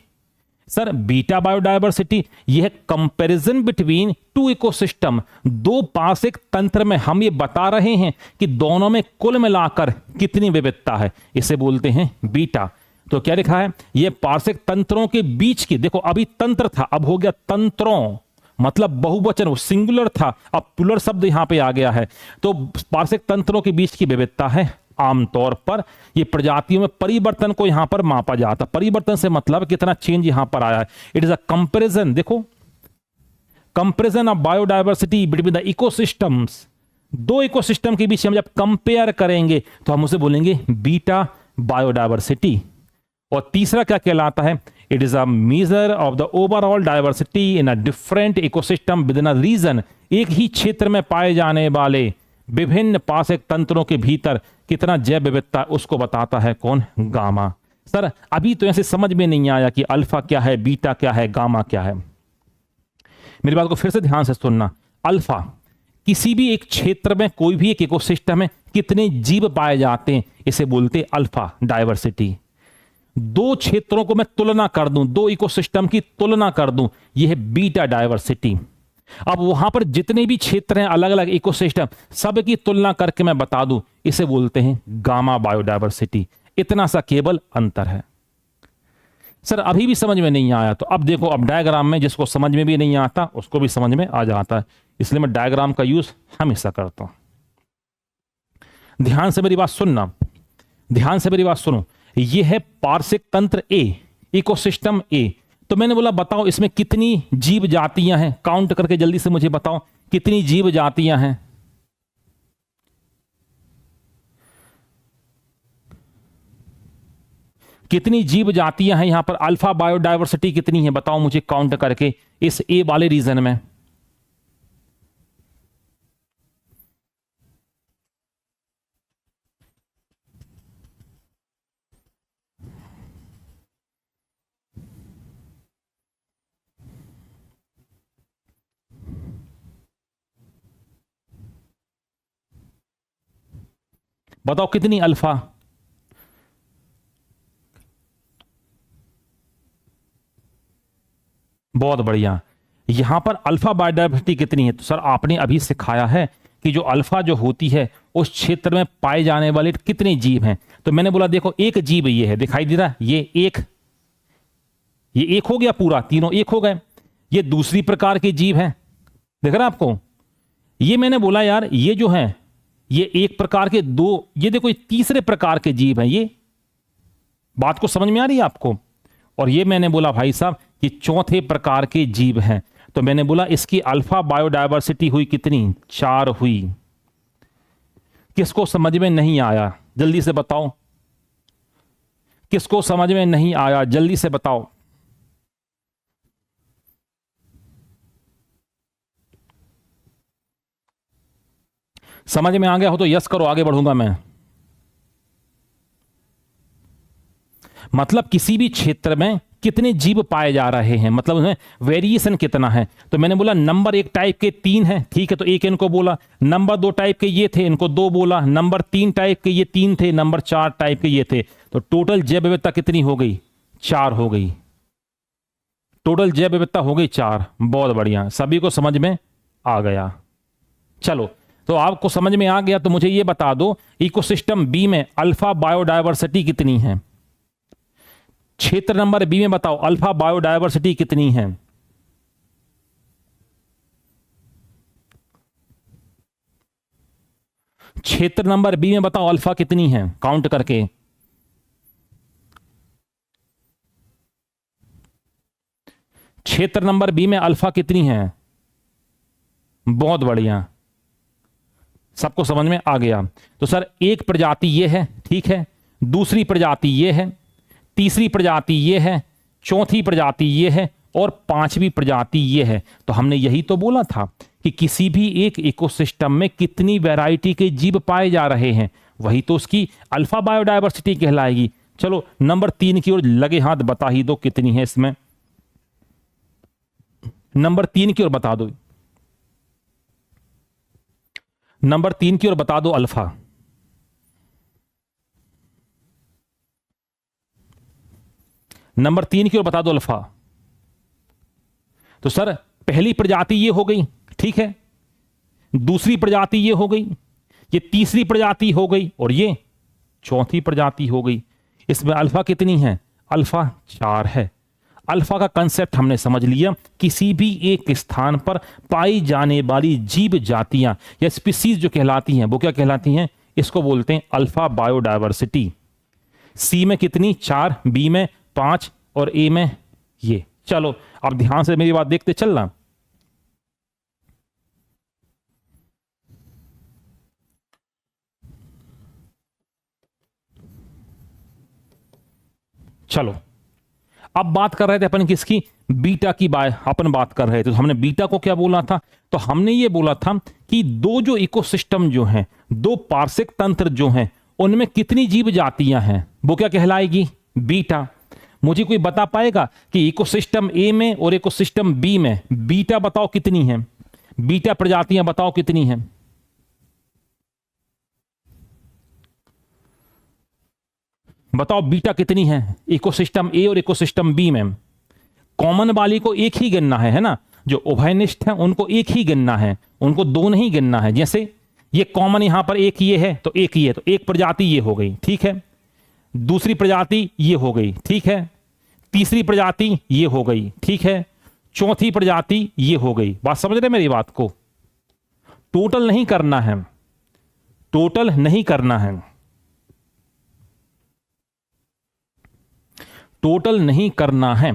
सर, बीटा बायोडायवर्सिटी यह है कंपैरिजन बिटवीन टू इकोसिस्टम, दो पार्श्विक तंत्र में हम ये बता रहे हैं कि दोनों में कुल मिलाकर कितनी विविधता है, इसे बोलते हैं बीटा। तो क्या लिखा है, ये पार्श्विक तंत्रों के बीच की, देखो अभी तंत्र था अब हो गया तंत्रों, मतलब बहुवचन, वो सिंगुलर था अब प्लुरल शब्द यहां पे आ गया है। तो पार्श्विक तंत्रों के बीच की विविधता है। आमतौर पर ये प्रजातियों में परिवर्तन को यहां पर मापा जाता है। परिवर्तन से मतलब कितना चेंज यहां पर आया है। इट इज अ कंपैरिजन, देखो comparison of biodiversity between the ecosystems, दो इकोसिस्टम के बीच हम जब कंपेयर करेंगे तो हम उसे बोलेंगे बीटा बायोडायवर्सिटी। और तीसरा क्या कहलाता है, it is a measure of the overall diversity in a different ecosystem within a region, एक ही क्षेत्र में पाए जाने वाले विभिन्न पार्श्विक तंत्रों के भीतर कितना जैव विविधता उसको बताता है कौन, गामा। सर अभी तो ऐसे समझ में नहीं आया कि अल्फा क्या है, बीटा क्या है, गामा क्या है। मेरी बात को फिर से ध्यान से सुनना। अल्फा, किसी भी एक क्षेत्र में कोई भी एक इकोसिस्टम में कितने जीव पाए जाते हैं, इसे बोलते अल्फा डायवर्सिटी। दो क्षेत्रों को मैं तुलना कर दूं, दो इकोसिस्टम की तुलना कर दूं, यह है बीटा डायवर्सिटी। अब वहां पर जितने भी क्षेत्र हैं अलग अलग इकोसिस्टम, सब की तुलना करके मैं बता दूं, इसे बोलते हैं गामा बायोडायवर्सिटी। इतना सा केवल अंतर है। सर अभी भी समझ में नहीं आया, तो अब देखो, अब डायग्राम में जिसको समझ में भी नहीं आता उसको भी समझ में आ जाता है, इसलिए मैं डायग्राम का यूज हमेशा करता हूं। ध्यान से मेरी बात सुनना, ध्यान से मेरी बात सुनो। यह है पार्श्विक तंत्र ए, इकोसिस्टम ए। तो मैंने बोला बताओ इसमें कितनी जीव जातियां हैं, काउंट करके जल्दी से मुझे बताओ कितनी जीव जातियां हैं। कितनी जीव जातियां हैं यहां पर, अल्फा बायोडायवर्सिटी कितनी है बताओ मुझे काउंट करके इस ए वाले रीजन में। बताओ कितनी अल्फा, बहुत बढ़िया। यहां पर अल्फा बायोडायवर्सिटी कितनी है, तो सर आपने अभी सिखाया है कि जो अल्फा जो होती है उस क्षेत्र में पाए जाने वाले कितने जीव हैं। तो मैंने बोला देखो एक जीव ये है, दिखाई दे रहा, ये एक हो गया, पूरा तीनों एक हो गए। ये दूसरी प्रकार के जीव हैं, देख रहा आपको। ये मैंने बोला यार ये जो है ये एक प्रकार के दो, ये देखो ये तीसरे प्रकार के जीव हैं। ये बात को समझ में आ रही है आपको। और ये मैंने बोला भाई साहब कि चौथे प्रकार के जीव हैं। तो मैंने बोला इसकी अल्फा बायोडायवर्सिटी हुई कितनी, 4 हुई। किसको समझ में नहीं आया जल्दी से बताओ, किसको समझ में नहीं आया जल्दी से बताओ। समझ में आ गया हो तो यस करो, आगे बढ़ूंगा मैं। मतलब किसी भी क्षेत्र में कितने जीव पाए जा रहे हैं, मतलब उसमें वेरिएशन कितना है। तो मैंने बोला नंबर 1 टाइप के 3 हैं, ठीक है, तो एक इनको बोला। नंबर 2 टाइप के ये थे, इनको 2 बोला। नंबर 3 टाइप के ये 3 थे, नंबर 4 टाइप के ये थे। तो टोटल जैव विविधता कितनी हो गई, 4 हो गई। टोटल जैव विविधता हो गई 4। बहुत बढ़िया, सभी को समझ में आ गया। चलो तो आपको समझ में आ गया तो मुझे ये बता दो इकोसिस्टम बी में अल्फा बायोडायवर्सिटी कितनी है। क्षेत्र नंबर बी में बताओ अल्फा बायोडायवर्सिटी कितनी है। क्षेत्र नंबर बी में बताओ अल्फा कितनी है, काउंट करके। क्षेत्र नंबर बी में अल्फा कितनी है। बहुत बढ़िया, सबको समझ में आ गया। तो सर एक प्रजाति ये है, ठीक है, दूसरी प्रजाति ये है, तीसरी प्रजाति ये है, चौथी प्रजाति ये है और पांचवी प्रजाति ये है। तो हमने यही तो बोला था कि किसी भी एक इकोसिस्टम में कितनी वैरायटी के जीव पाए जा रहे हैं, वही तो उसकी अल्फा बायोडायवर्सिटी कहलाएगी। चलो नंबर 3 की ओर लगे हाथ बता ही दो कितनी है इसमें। नंबर 3 की ओर बता दो, नंबर 3 की ओर बता दो अल्फा। नंबर 3 की ओर बता दो अल्फा। तो सर पहली प्रजाति ये हो गई, ठीक है, दूसरी प्रजाति ये हो गई, ये तीसरी प्रजाति हो गई, और ये चौथी प्रजाति हो गई। इसमें अल्फा कितनी है? अल्फा 4 है। अल्फा का कंसेप्ट हमने समझ लिया। किसी भी एक स्थान पर पाई जाने वाली जीव जातियां या स्पीसीज जो कहलाती हैं वो क्या कहलाती हैं? इसको बोलते हैं अल्फा बायोडायवर्सिटी। सी में कितनी? 4, बी में 5 और ए में ये। चलो अब ध्यान से मेरी बात देखते चलना। चलो अब बात कर रहे थे अपन किसकी? बीटा की अपन बात कर रहे थे। तो हमने बीटा को क्या बोला था? तो हमने ये बोला था कि दो जो इकोसिस्टम जो हैं, दो पार्श्विक तंत्र जो हैं, उनमें कितनी जीव जातियां हैं वो क्या कहलाएगी? बीटा। मुझे कोई बता पाएगा कि इकोसिस्टम ए में और इकोसिस्टम बी में बीटा बताओ कितनी है? बीटा प्रजातियां बताओ कितनी हैं? बताओ बीटा कितनी है इकोसिस्टम ए और इकोसिस्टम बी में? कॉमन वाली को एक ही गिनना है ना? जो उभयनिष्ठ है उनको एक ही गिनना है, उनको दो नहीं गिनना है। जैसे ये कॉमन यहां पर एक ये है तो एक ये, तो एक प्रजाति ये हो गई, ठीक है। दूसरी प्रजाति ये हो गई, ठीक है। तीसरी प्रजाति ये हो गई, ठीक है। चौथी प्रजाति ये हो गई। बात समझ रहे मेरी बात को? टोटल नहीं करना है, टोटल नहीं करना है, टोटल नहीं करना है।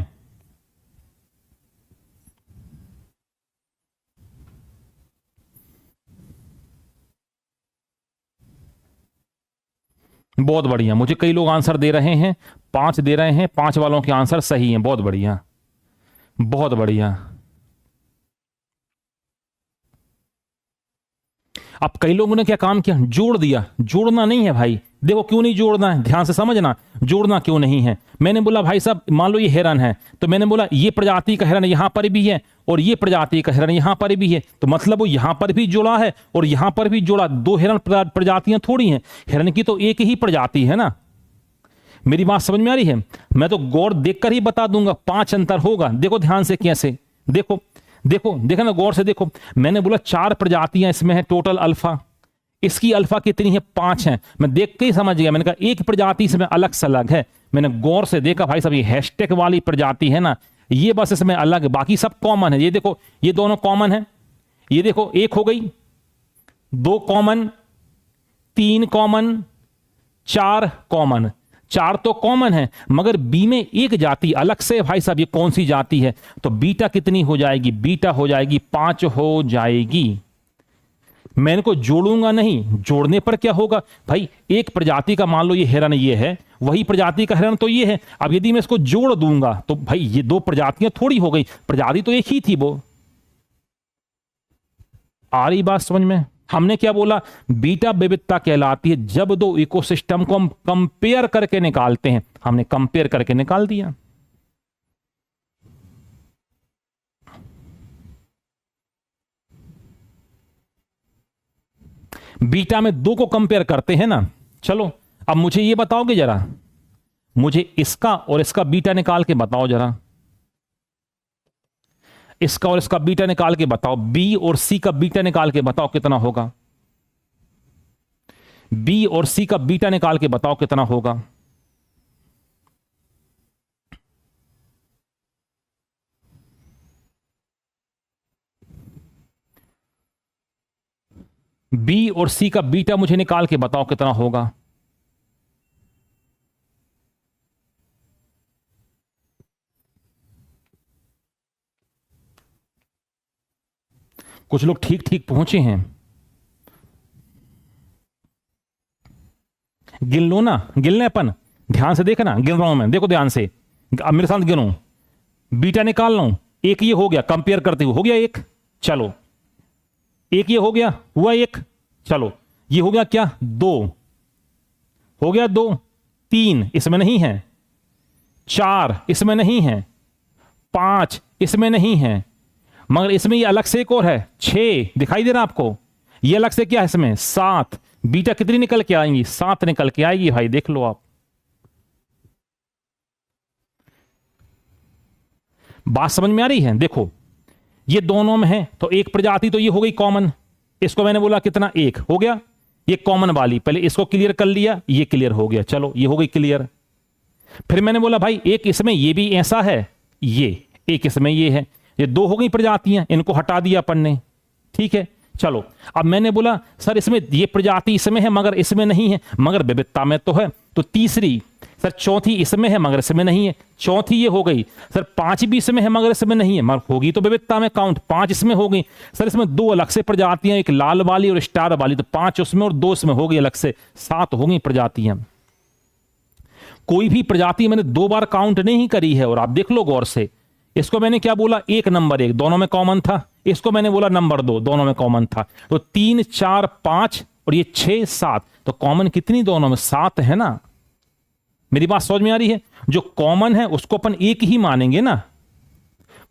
बहुत बढ़िया। मुझे कई लोग आंसर दे रहे हैं, 5 दे रहे हैं, 5 वालों के आंसर सही हैं। बहुत बढ़िया, बहुत बढ़िया। अब कई लोगों ने क्या काम किया? जोड़ दिया। जोड़ना नहीं है भाई, देखो क्यों नहीं जोड़ना है, ध्यान से समझना। जोड़ना क्यों नहीं है? मैंने बोला भाई साहब मान लो ये हिरन है, तो मैंने बोला ये प्रजाति का हिरन यहां पर भी है और ये प्रजाति का हिरन यहां पर भी है, तो मतलब वो यहां पर भी जोड़ा है और यहां पर भी जोड़ा। दो हिरन प्रजातियां थोड़ी हैं, हिरन की तो एक ही प्रजाति है ना। मेरी बात समझ में आ रही है? मैं तो गौर देखकर ही बता दूंगा 5 अंतर होगा। देखो ध्यान से कैसे, देखो देखो देखो ना, गौर से देखो। मैंने बोला 4 प्रजातियां इसमें है टोटल अल्फा, इसकी अल्फा कितनी है? 5 है। मैं देख के ही समझ गया, मैंने कहा एक प्रजाति इसमें अलग से अलग है। मैंने गौर से देखा भाई साहब ये हैशटैग वाली प्रजाति है ना, ये बस इसमें अलग है, बाकी सब कॉमन है। ये देखो ये दोनों कॉमन है, ये देखो एक हो गई, 2 कॉमन, 3 कॉमन, 4 कॉमन। 4 तो कॉमन है, मगर बी में एक जाति अलग से। भाई साहब ये कौन सी जाति है? तो बीटा कितनी हो जाएगी? बीटा हो जाएगी 5 हो जाएगी। मैं इनको जोड़ूंगा नहीं, जोड़ने पर क्या होगा भाई? एक प्रजाति का मान लो ये हिरन ये है, वही प्रजाति का हिरन तो ये है। अब यदि मैं इसको जोड़ दूंगा तो भाई ये 2 प्रजातियां थोड़ी हो गई, प्रजाति तो एक ही थी वो। आ रही बात समझ में? हमने क्या बोला? बीटा विविधता कहलाती है जब 2 इकोसिस्टम को हम कंपेयर करके निकालते हैं। हमने कंपेयर करके निकाल दिया। बीटा में 2 को कंपेयर करते हैं ना। चलो अब मुझे ये बताओगे जरा, मुझे इसका और इसका बीटा निकाल के बताओ जरा, इसका और इसका बीटा निकाल के बताओ। बी और सी का बीटा निकाल के बताओ कितना होगा। बी और सी का बीटा निकाल के बताओ कितना होगा। बी और सी का बीटा मुझे निकाल के बताओ कितना होगा। कुछ लोग ठीक ठीक पहुंचे हैं, गिन लो ना, गिन ले अपन। ध्यान से देखना, गिन रहा हूं मैं, देखो ध्यान से। अब मेरे साथ गिनो, बीटा निकाल लो। एक ये हो गया, कंपेयर करते हुए हो गया एक। चलो एक ये हो गया, हुआ एक। चलो ये हो गया क्या? 2 हो गया, 2, 3 इसमें नहीं है, 4 इसमें नहीं है, 5 इसमें नहीं है, मगर इसमें ये अलग से एक और है, 6 दिखाई दे रहा आपको। ये अलग से क्या है इसमें? 7। बीटा कितनी निकल के आएंगी? 7 निकल के आएगी भाई, देख लो आप। बात समझ में आ रही है? देखो ये दोनों में है तो एक प्रजाति तो ये हो गई कॉमन, इसको मैंने बोला कितना, एक हो गया। ये कॉमन वाली, पहले इसको क्लियर कर लिया, ये क्लियर हो गया, चलो ये हो गई क्लियर। फिर मैंने बोला भाई एक इसमें ये भी ऐसा है, ये एक इसमें ये है, ये दो हो गई प्रजातियां, इनको हटा दिया अपन ने, ठीक है। चलो अब मैंने बोला सर इसमें ये प्रजाति इसमें है मगर इसमें नहीं है, मगर विविधता में तो है, तो तीसरी, सर चौथी इसमें है मगर इसमें नहीं है, चौथी ये हो गई। सर पांच भी इसमें है मगर इसमें नहीं है, मगर होगी तो विविधता में काउंट, पांच इसमें हो गई। सर इसमें दो अलग से प्रजातियां, एक लाल वाली और स्टार वाली, तो पांच उसमें और दो इसमें हो गई अलग से, सात हो गई प्रजातियां। कोई भी प्रजाति मैंने दो बार काउंट नहीं करी है, और आप देख लो गौर से, इसको मैंने क्या बोला, एक नंबर एक, दोनों में कॉमन था, इसको मैंने बोला नंबर दो, दोनों में कॉमन था, तो तीन चार पांच और ये छह सात, तो कॉमन कितनी दोनों में, सात है ना। मेरी बात समझ में आ रही है? जो कॉमन है उसको अपन एक ही मानेंगे ना,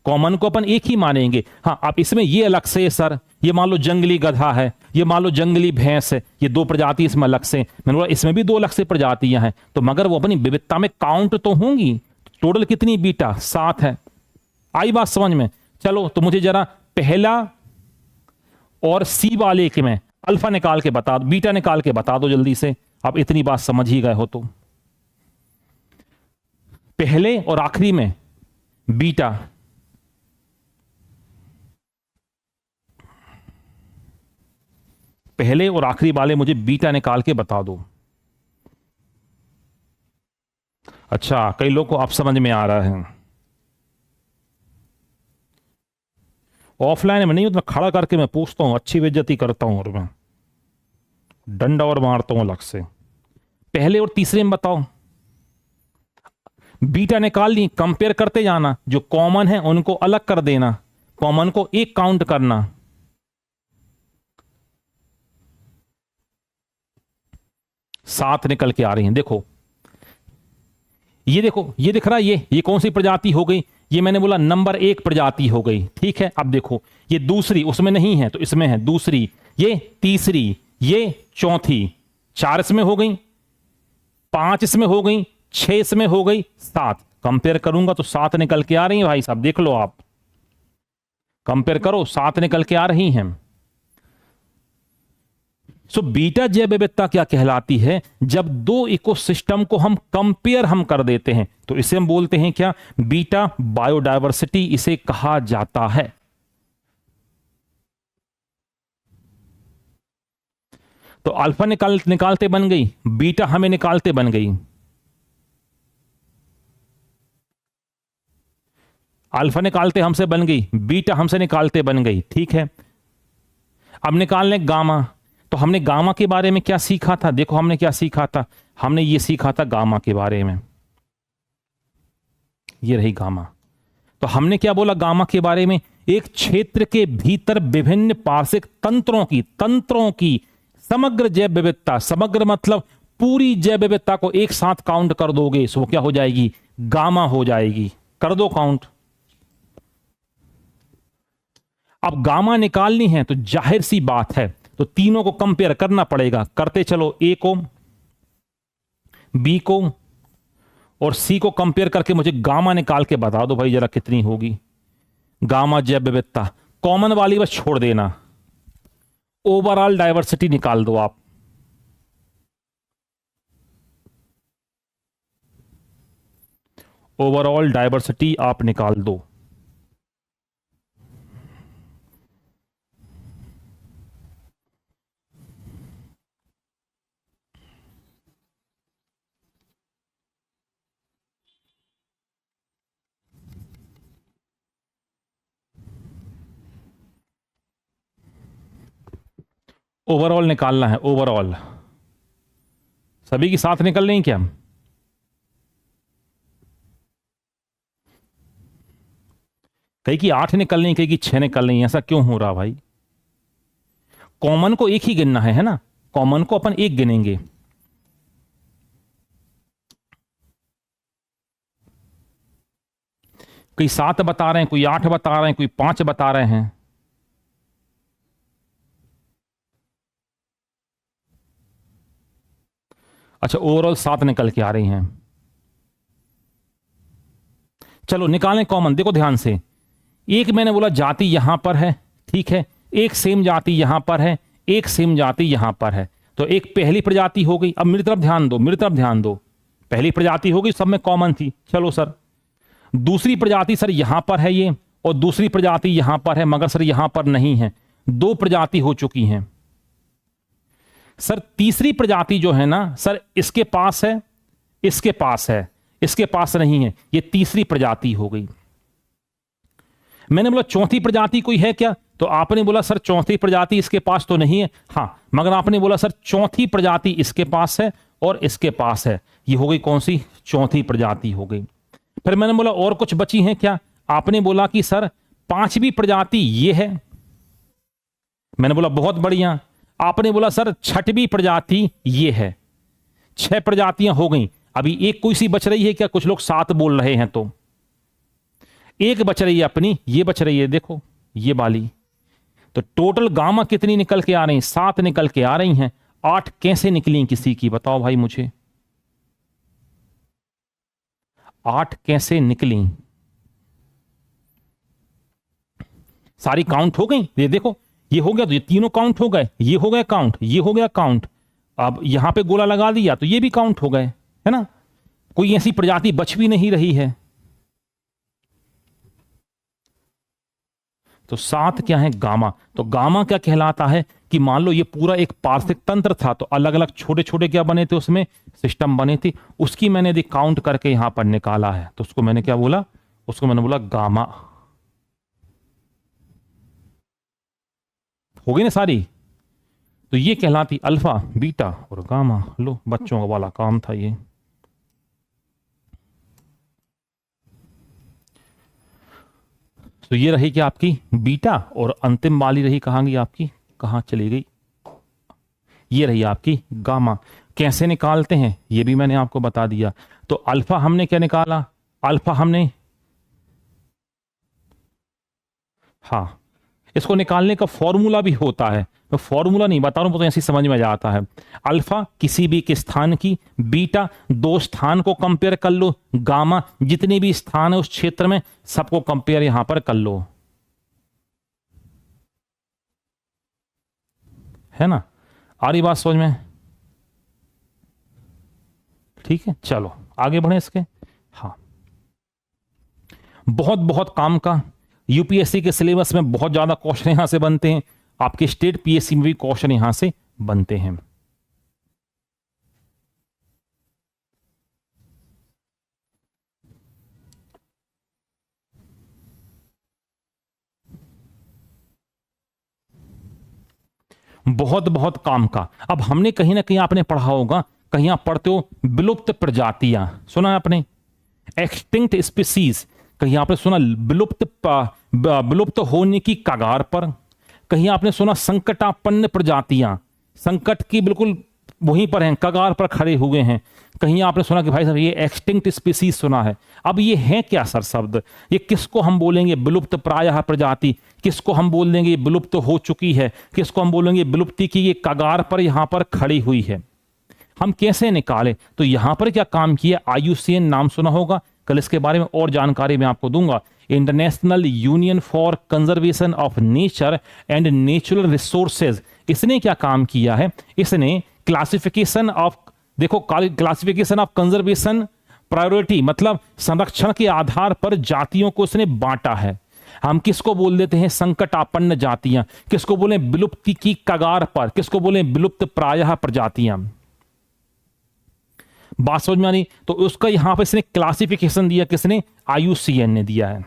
कॉमन को अपन एक ही मानेंगे। हाँ अब इसमें ये अलग से, सर ये मान लो जंगली गधा है, ये मान लो जंगली भैंस है, ये दो प्रजाति इसमें अलग से, मैंने बोला इसमें भी दो अलग से प्रजातियां हैं, तो मगर वो अपनी विविधता में काउंट तो होंगी। टोटल कितनी, बीटा सात है। आई बात समझ में? चलो तो मुझे जरा पहला और सी वाले के में अल्फा निकाल के बता दो, बीटा निकाल के बता दो जल्दी से, आप इतनी बात समझ ही गए हो तो। पहले और आखिरी में बीटा, पहले और आखिरी वाले मुझे बीटा निकाल के बता दो। अच्छा कई लोग को अब समझ में आ रहा है, ऑफलाइन में नहीं, उतना खड़ा करके मैं पूछता हूं, अच्छी बेइज्जती करता हूं और मैं डंडा और मारता हूं अलग से। पहले और तीसरे में बताओ, बीटा निकाल ली, कंपेयर करते जाना, जो कॉमन है उनको अलग कर देना, कॉमन को एक काउंट करना। सात निकल के आ रही हैं, देखो ये, देखो ये दिख रहा है, ये कौन सी प्रजाति हो गई, ये मैंने बोला नंबर एक प्रजाति हो गई, ठीक है। अब देखो ये दूसरी, उसमें नहीं है तो इसमें है, दूसरी, ये तीसरी, ये चौथी, चार इसमें हो गई, पांच इसमें हो गई, छह इसमें हो गई, सात। कंपेयर करूंगा तो सात निकल के आ रही है भाई साहब, देख लो आप, कंपेयर करो, सात निकल के आ रही हैं। सो बीटा जैव विविधता क्या कहलाती है, जब दो इकोसिस्टम को हम कंपेयर हम कर देते हैं तो इसे हम बोलते हैं क्या, बीटा बायोडायवर्सिटी इसे कहा जाता है। तो अल्फा निकालते बन गई, बीटा हमें निकालते बन गई, अल्फा निकालते हमसे बन गई, बीटा हमसे निकालते बन गई, ठीक है। अब निकालने गामा, तो हमने गामा के बारे में क्या सीखा था, देखो हमने क्या सीखा था, हमने ये सीखा था गामा के बारे में, ये रही गामा। तो हमने क्या बोला गामा के बारे में, एक क्षेत्र के भीतर विभिन्न पार्श्विक तंत्रों की समग्र जैव विविधता, समग्र मतलब पूरी जैव विविधता को एक साथ काउंट कर दोगे सो क्या हो जाएगी, गामा हो जाएगी। कर दो काउंट। अब गामा निकालनी है तो जाहिर सी बात है, तो तीनों को कंपेयर करना पड़ेगा, करते चलो, ए को, बी को और सी को कंपेयर करके मुझे गामा निकाल के बता दो भाई जरा कितनी होगी गामा जैव विविधता। कॉमन वाली बस छोड़ देना, ओवरऑल डायवर्सिटी निकाल दो आप। ओवरऑल डायवर्सिटी आप निकाल दो। ओवरऑल निकालना है, ओवरऑल सभी की साथ निकल रही क्या, कई की 8 निकल रही, कई की 6 निकल रही, ऐसा क्यों हो रहा भाई। कॉमन को एक ही गिनना है ना, कॉमन को अपन एक गिनेंगे। कोई 7 बता रहे हैं, कोई 8 बता रहे हैं, कोई 5 बता रहे हैं। अच्छा ओवरऑल 7 निकल के आ रही हैं। चलो निकालें कॉमन, देखो ध्यान से। एक मैंने बोला जाति यहां पर है, ठीक है, एक सेम जाति यहां पर है, एक सेम जाति यहां पर है, तो एक पहली प्रजाति हो गई। अब मेरी तरफ ध्यान दो, मेरी तरफ ध्यान दो, पहली प्रजाति हो गई, सब में कॉमन थी, चलो सर। दूसरी प्रजाति सर यहां पर है ये, और दूसरी प्रजाति यहां पर है, मगर सर यहां पर नहीं है, दो प्रजाति हो चुकी हैं। सर तीसरी प्रजाति जो है ना सर, इसके पास है, इसके पास है, इसके पास नहीं है, ये तीसरी प्रजाति हो गई। मैंने बोला चौथी प्रजाति कोई है क्या, तो आपने बोला सर चौथी प्रजाति इसके पास तो नहीं है, हां, मगर आपने बोला सर चौथी प्रजाति इसके पास है और इसके पास है, ये हो गई कौन सी, चौथी प्रजाति हो गई। फिर मैंने बोला और कुछ बची है क्या, आपने बोला कि सर पांचवी प्रजाति ये है, मैंने बोला बहुत बढ़िया। आपने बोला सर छठवीं प्रजाति ये है, 6 प्रजातियां हो गई। अभी एक कोई सी बच रही है क्या, कुछ लोग 7 बोल रहे हैं, तो एक बच रही है अपनी, ये बच रही है, देखो ये वाली। तो टोटल गामा कितनी निकल के आ रही हैं, 7 निकल के आ रही हैं। 8 कैसे निकली किसी की, बताओ भाई मुझे, 8 कैसे निकली, सारी काउंट हो गई, ये देखो ये हो गया, तो ये तीनों काउंट हो गए, ये हो गया काउंट, ये हो गया काउंट। अब यहां पे गोला लगा दिया तो ये भी काउंट हो गए, है ना, कोई ऐसी प्रजाति बच भी नहीं रही है। तो 7 क्या है, गामा। तो गामा क्या कहलाता है कि मान लो ये पूरा एक पार्थिक तंत्र था, तो अलग अलग छोटे छोटे क्या बने थे, उसमें सिस्टम बने थे, उसकी मैंने यदि काउंट करके यहां पर निकाला है, तो उसको मैंने क्या बोला, उसको मैंने बोला गामा। हो गई ना सारी, तो ये कहलाती अल्फा, बीटा और गामा। लो बच्चों वाला काम था ये। तो ये रही क्या आपकी बीटा, और अंतिम वाली रही कहां गई आपकी, कहां चली गई, ये रही आपकी गामा। कैसे निकालते हैं ये भी मैंने आपको बता दिया। तो अल्फा हमने क्या निकाला, अल्फा हमने, हां, इसको निकालने का फॉर्मूला भी होता है, मैं फॉर्मूला नहीं बता रहा हूं, तो ऐसी समझ में जाता है। अल्फा किसी भी एक स्थान की, बीटा 2 स्थान को कंपेयर कर लो, गामा जितने भी स्थान है उस क्षेत्र में सबको कंपेयर यहां पर कर लो, है ना, आ रही बात समझ में, ठीक है। चलो आगे बढ़े इसके। हाँ, बहुत बहुत काम का, यूपीएससी के सिलेबस में बहुत ज्यादा क्वेश्चन यहां से बनते हैं, आपके स्टेट पीएससी में भी क्वेश्चन यहां से बनते हैं। बहुत बहुत काम का। अब हमने कहीं ना कहीं आपने पढ़ा होगा, कहीं आप पढ़ते हो विलुप्त प्रजातियां, सुना है आपने, एक्सटिंक्ट स्पीसीज, कहीं आपने सुना विलुप्त होने की कगार पर, कहीं आपने सुना संकटापन्न प्रजातियां, संकट की बिल्कुल वहीं पर हैं, कगार पर खड़े हुए हैं, कहीं आपने सुना कि भाई साहब ये एक्सटिंक्ट स्पीसीज सुना है। अब ये है क्या सर शब्द, ये किसको हम बोलेंगे विलुप्त प्रायः प्रजाति, किसको हम बोल देंगे विलुप्त हो चुकी है, किसको हम बोलेंगे विलुप्ति की ये कगार पर यहां पर खड़ी हुई है, हम कैसे निकालें। तो यहां पर क्या काम किया, IUCN नाम सुना होगा, कल इसके बारे में और जानकारी मैं आपको दूंगा। International union for conservation of nature and natural resources, इसने क्या काम किया है, इसने क्लासिफिकेशन ऑफ, देखो क्लासिफिकेशन ऑफ कंजर्वेशन प्रायोरिटी, मतलब संरक्षण के आधार पर जातियों को इसने बांटा है। हम किसको बोल देते हैं संकटापन्न जातियां, किसको बोले विलुप्ति की कगार पर, किसको बोले विलुप्त प्रायः प्रजातियां, बात समझ में आ रही। तो उसका यहां पर इसने क्लासिफिकेशन दिया, किसने, IUCN ने दिया है।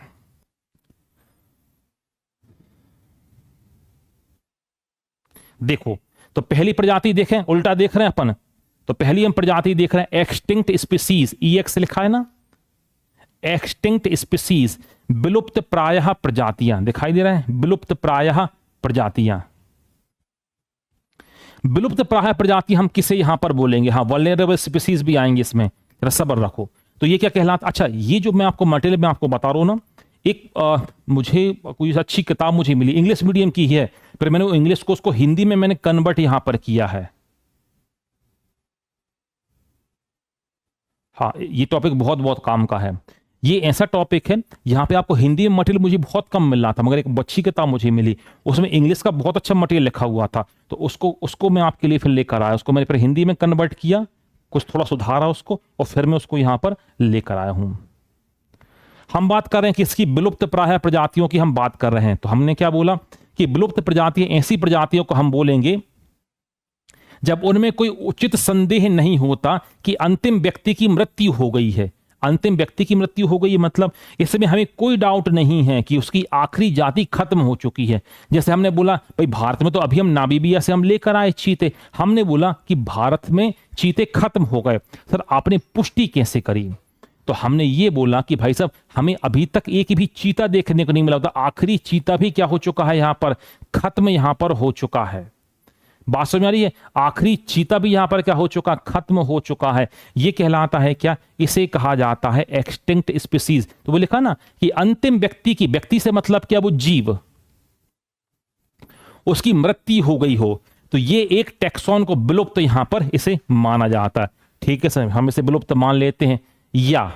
देखो तो पहली प्रजाति देखें, उल्टा देख रहे हैं अपन, तो पहली हम प्रजाति देख रहे हैं एक्सटिंक्ट स्पीसीज, EX लिखा है ना, एक्सटिंक्ट स्पीसीज, विलुप्त प्रायः प्रजातियां, दिखाई दे रहा है, विलुप्त प्रायः प्रजातियां। विलुप्त प्रायः प्रजाति हम किसे यहां पर बोलेंगे, हाँ वल्नरेबल स्पीसीज भी आएंगे इसमें, जरा सब्र रखो। तो ये क्या कहलाता, अच्छा ये जो मैं आपको मटेरियल में आपको बता रहा हूं ना, एक मुझे कोई अच्छी किताब मुझे मिली, इंग्लिश मीडियम की है, फिर मैंने इंग्लिश को उसको हिंदी में मैंने कन्वर्ट यहां पर किया है। हाँ ये टॉपिक बहुत बहुत काम का है। ये ऐसा टॉपिक है, यहाँ पे आपको हिंदी में मटेरियल मुझे बहुत कम मिल रहा था, मगर एक अच्छी किताब मुझे मिली, उसमें इंग्लिश का बहुत अच्छा मटेरियल लिखा हुआ था, तो उसको मैं आपके लिए फिर लेकर आया, उसको मैंने फिर हिंदी में कन्वर्ट किया, कुछ थोड़ा सुधारा उसको, और फिर मैं उसको यहाँ पर लेकर आया हूँ। हम बात कर रहे हैं किसकी? विलुप्त प्राय प्रजातियों की हम बात कर रहे हैं। तो हमने क्या बोला कि विलुप्त प्रजातियां ऐसी प्रजातियों को हम बोलेंगे जब उनमें कोई उचित संदेह नहीं होता कि अंतिम व्यक्ति की मृत्यु हो गई है। अंतिम व्यक्ति की मृत्यु हो गई मतलब इसमें हमें कोई डाउट नहीं है कि उसकी आखिरी जाति खत्म हो चुकी है। जैसे हमने बोला भाई भारत में तो अभी हम नामीबिया से हम लेकर आए चीते, हमने बोला कि भारत में चीते खत्म हो गए। सर आपने पुष्टि कैसे करी? तो हमने ये बोला कि भाई साहब हमें अभी तक एक भी चीता देखने को नहीं मिला होता, आखिरी चीता भी क्या हो चुका है, यहां पर खत्म यहां पर हो चुका है। बात समझ आ रही है? आखिरी चीता भी यहां पर क्या हो चुका? खत्म हो चुका है। यह कहलाता है क्या? इसे कहा जाता है एक्सटिंक्ट स्पीसीज। तो वो लिखा ना कि अंतिम व्यक्ति की, व्यक्ति से मतलब क्या? वो जीव, उसकी मृत्यु हो गई हो, तो ये एक टैक्सॉन को विलुप्त यहां पर इसे माना जाता है। ठीक है सर, हम इसे विलुप्त मान लेते हैं। या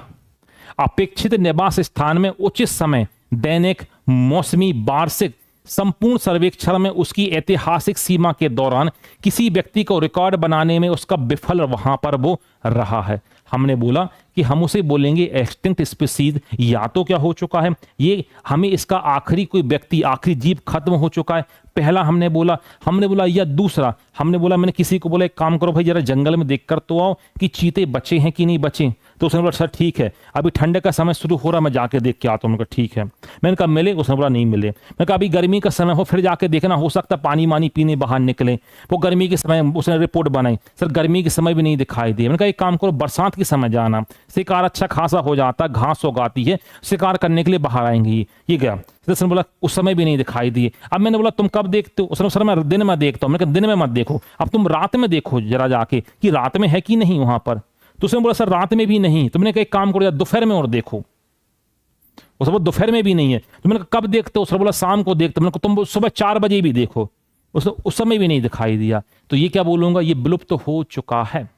अपेक्षित निवास स्थान में उचित समय, दैनिक, मौसमी, वार्षिक, संपूर्ण सर्वेक्षण में उसकी ऐतिहासिक सीमा के दौरान किसी व्यक्ति को रिकॉर्ड बनाने में उसका विफल वहां पर वो रहा है। हमने बोला कि हम उसे बोलेंगे एक्सटिंक्ट स्पीसीज। या तो क्या हो चुका है, ये हमें इसका आखिरी कोई व्यक्ति, आखिरी जीव खत्म हो चुका है, पहला हमने बोला। या दूसरा हमने बोला, मैंने किसी को बोला एक काम करो भाई जरा जंगल में देखकर तो आओ कि चीते बचे हैं कि नहीं बचे। तो उसने बोला सर ठीक है, अभी ठंडे का समय शुरू हो रहा, मैं जाके देख के आता हूँ। ठीक है। मैंने कहा मिले? उसने बोला नहीं मिले। मैंने कहा अभी गर्मी का समय हो, फिर जाके देखना, हो सकता पानी मानी पीने बाहर निकले। वो गर्मी के समय उसने रिपोर्ट बनाई, सर गर्मी के समय भी नहीं दिखाई दिए। मैंने कहा एक काम करो बरसात के समय जाना, शिकार अच्छा खासा हो जाता, घास उगाती है, शिकार करने के लिए बाहर आएंगी। ये गया। उसने बोला उस समय भी नहीं दिखाई दिए। अब मैंने बोला तुम कब देखते हो? उसने सर मैं दिन में देखता हूँ। मैंने कहा दिन में मत देखो, अब तुम रात में देखो जरा जाके कि रात में है कि नहीं वहां पर। तो उसने बोला सर रात में भी नहीं। तो मैंने कहा एक काम करो यार दोपहर में और देखो। उसने बोला दोपहर में भी नहीं है। तो मैंने कहा कब देखते हो? उसने बोला शाम को देखते। मैंने कहा तुम सुबह 4 बजे भी देखो। उसने उस समय भी नहीं दिखाई दिया। तो ये क्या बोलूंगा, ये विलुप्त तो हो चुका है।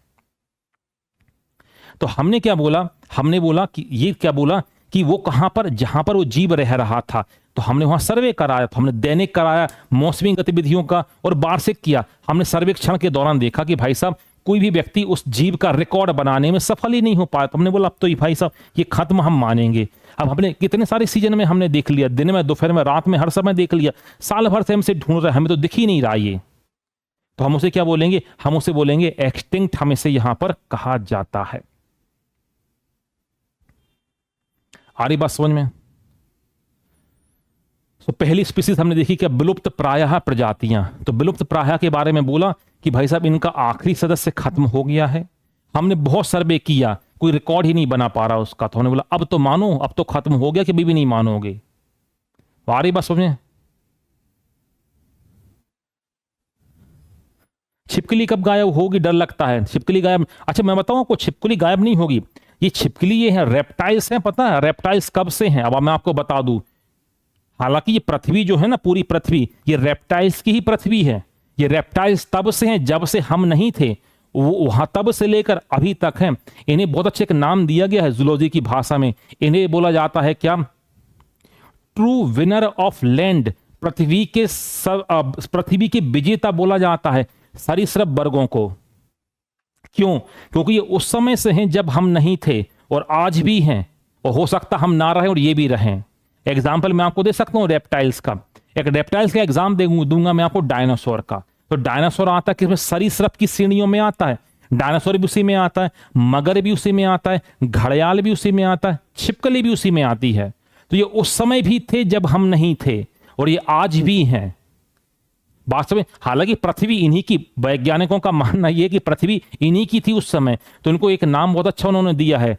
तो हमने क्या बोला, हमने बोला कि ये क्या बोला कि वो कहां पर, जहां पर वो जीव रह रहा था, तो हमने वहां सर्वे कराया। तो हमने दैनिक कराया, मौसमी गतिविधियों का, और वार्षिक किया। हमने सर्वेक्षण के दौरान देखा कि भाई साहब कोई भी व्यक्ति उस जीव का रिकॉर्ड बनाने में सफल ही नहीं हो पाया। तो हमने बोला अब तो ये भाई साहब ये खत्म हम मानेंगे। अब हमने कितने सारे सीजन में हमने देख लिया, दिन में, दोपहर में, रात में, हर समय देख लिया, साल भर से हमसे ढूंढ रहे, हमें तो दिख ही नहीं रहा ये। तो हम उसे क्या बोलेंगे? हम उसे बोलेंगे एक्सटिंक्ट, हमें से यहां पर कहा जाता है। आ रही बात समझ में? तो पहली स्पीसीज हमने देखी क्या? विलुप्त प्रायः प्रजातियां। तो विलुप्त प्रायः के बारे में बोला कि भाई साहब इनका आखिरी सदस्य खत्म हो गया है। हमने बहुत सर्वे किया, कोई रिकॉर्ड ही नहीं बना पा रहा उसका। तो हमने बोला अब तो मानो, अब तो खत्म हो गया कि अभी भी नहीं मानोगे? आ रही बात समझे? छिपकली कब गायब होगी? डर लगता है छिपकली गायब। अच्छा मैं बताऊं आपको, छिपकली गायब नहीं होगी। ये छिपकली ये है, रेप्टाइल्स हैं, पता है रेप्टाइल्स कब से हैं? अब मैं आपको बता दूं, हालांकि ये पृथ्वी जो है ना, पूरी पृथ्वी ये रेप्टाइल्स की ही पृथ्वी है। ये रेप्टाइल्स तब से हैं जब से हम नहीं थे, वो वहां तब से लेकर अभी तक हैं। इन्हें बहुत अच्छे एक नाम दिया गया है जूलॉजी की भाषा में। इन्हें बोला जाता है क्या? ट्रू विनर ऑफ लैंड, पृथ्वी के विजेता बोला जाता है सरीसृप वर्गों को। क्यों? क्योंकि ये उस समय से हैं जब हम नहीं थे, और आज भी हैं, और हो सकता हम ना रहे और ये भी रहें। एग्जाम्पल मैं आपको दे सकता हूं रेप्टाइल्स का। एक रेप्टाइल्स का एग्जाम दूंगा मैं आपको डायनासोर का। तो डायनासोर आता है किसमें? सरीसृप की श्रेणियों में आता है। डायनासोर भी उसी में आता है, मगर भी उसी में आता है, घड़ियाल भी उसी में आता है, छिपकली भी उसी में आती है। तो ये उस समय भी थे जब हम नहीं थे, और ये आज भी हैं। वास्तव में हालांकि पृथ्वी इन्हीं की, वैज्ञानिकों का मानना यह है कि पृथ्वी इन्हीं की थी उस समय। तो इनको एक नाम बहुत अच्छा उन्होंने दिया है,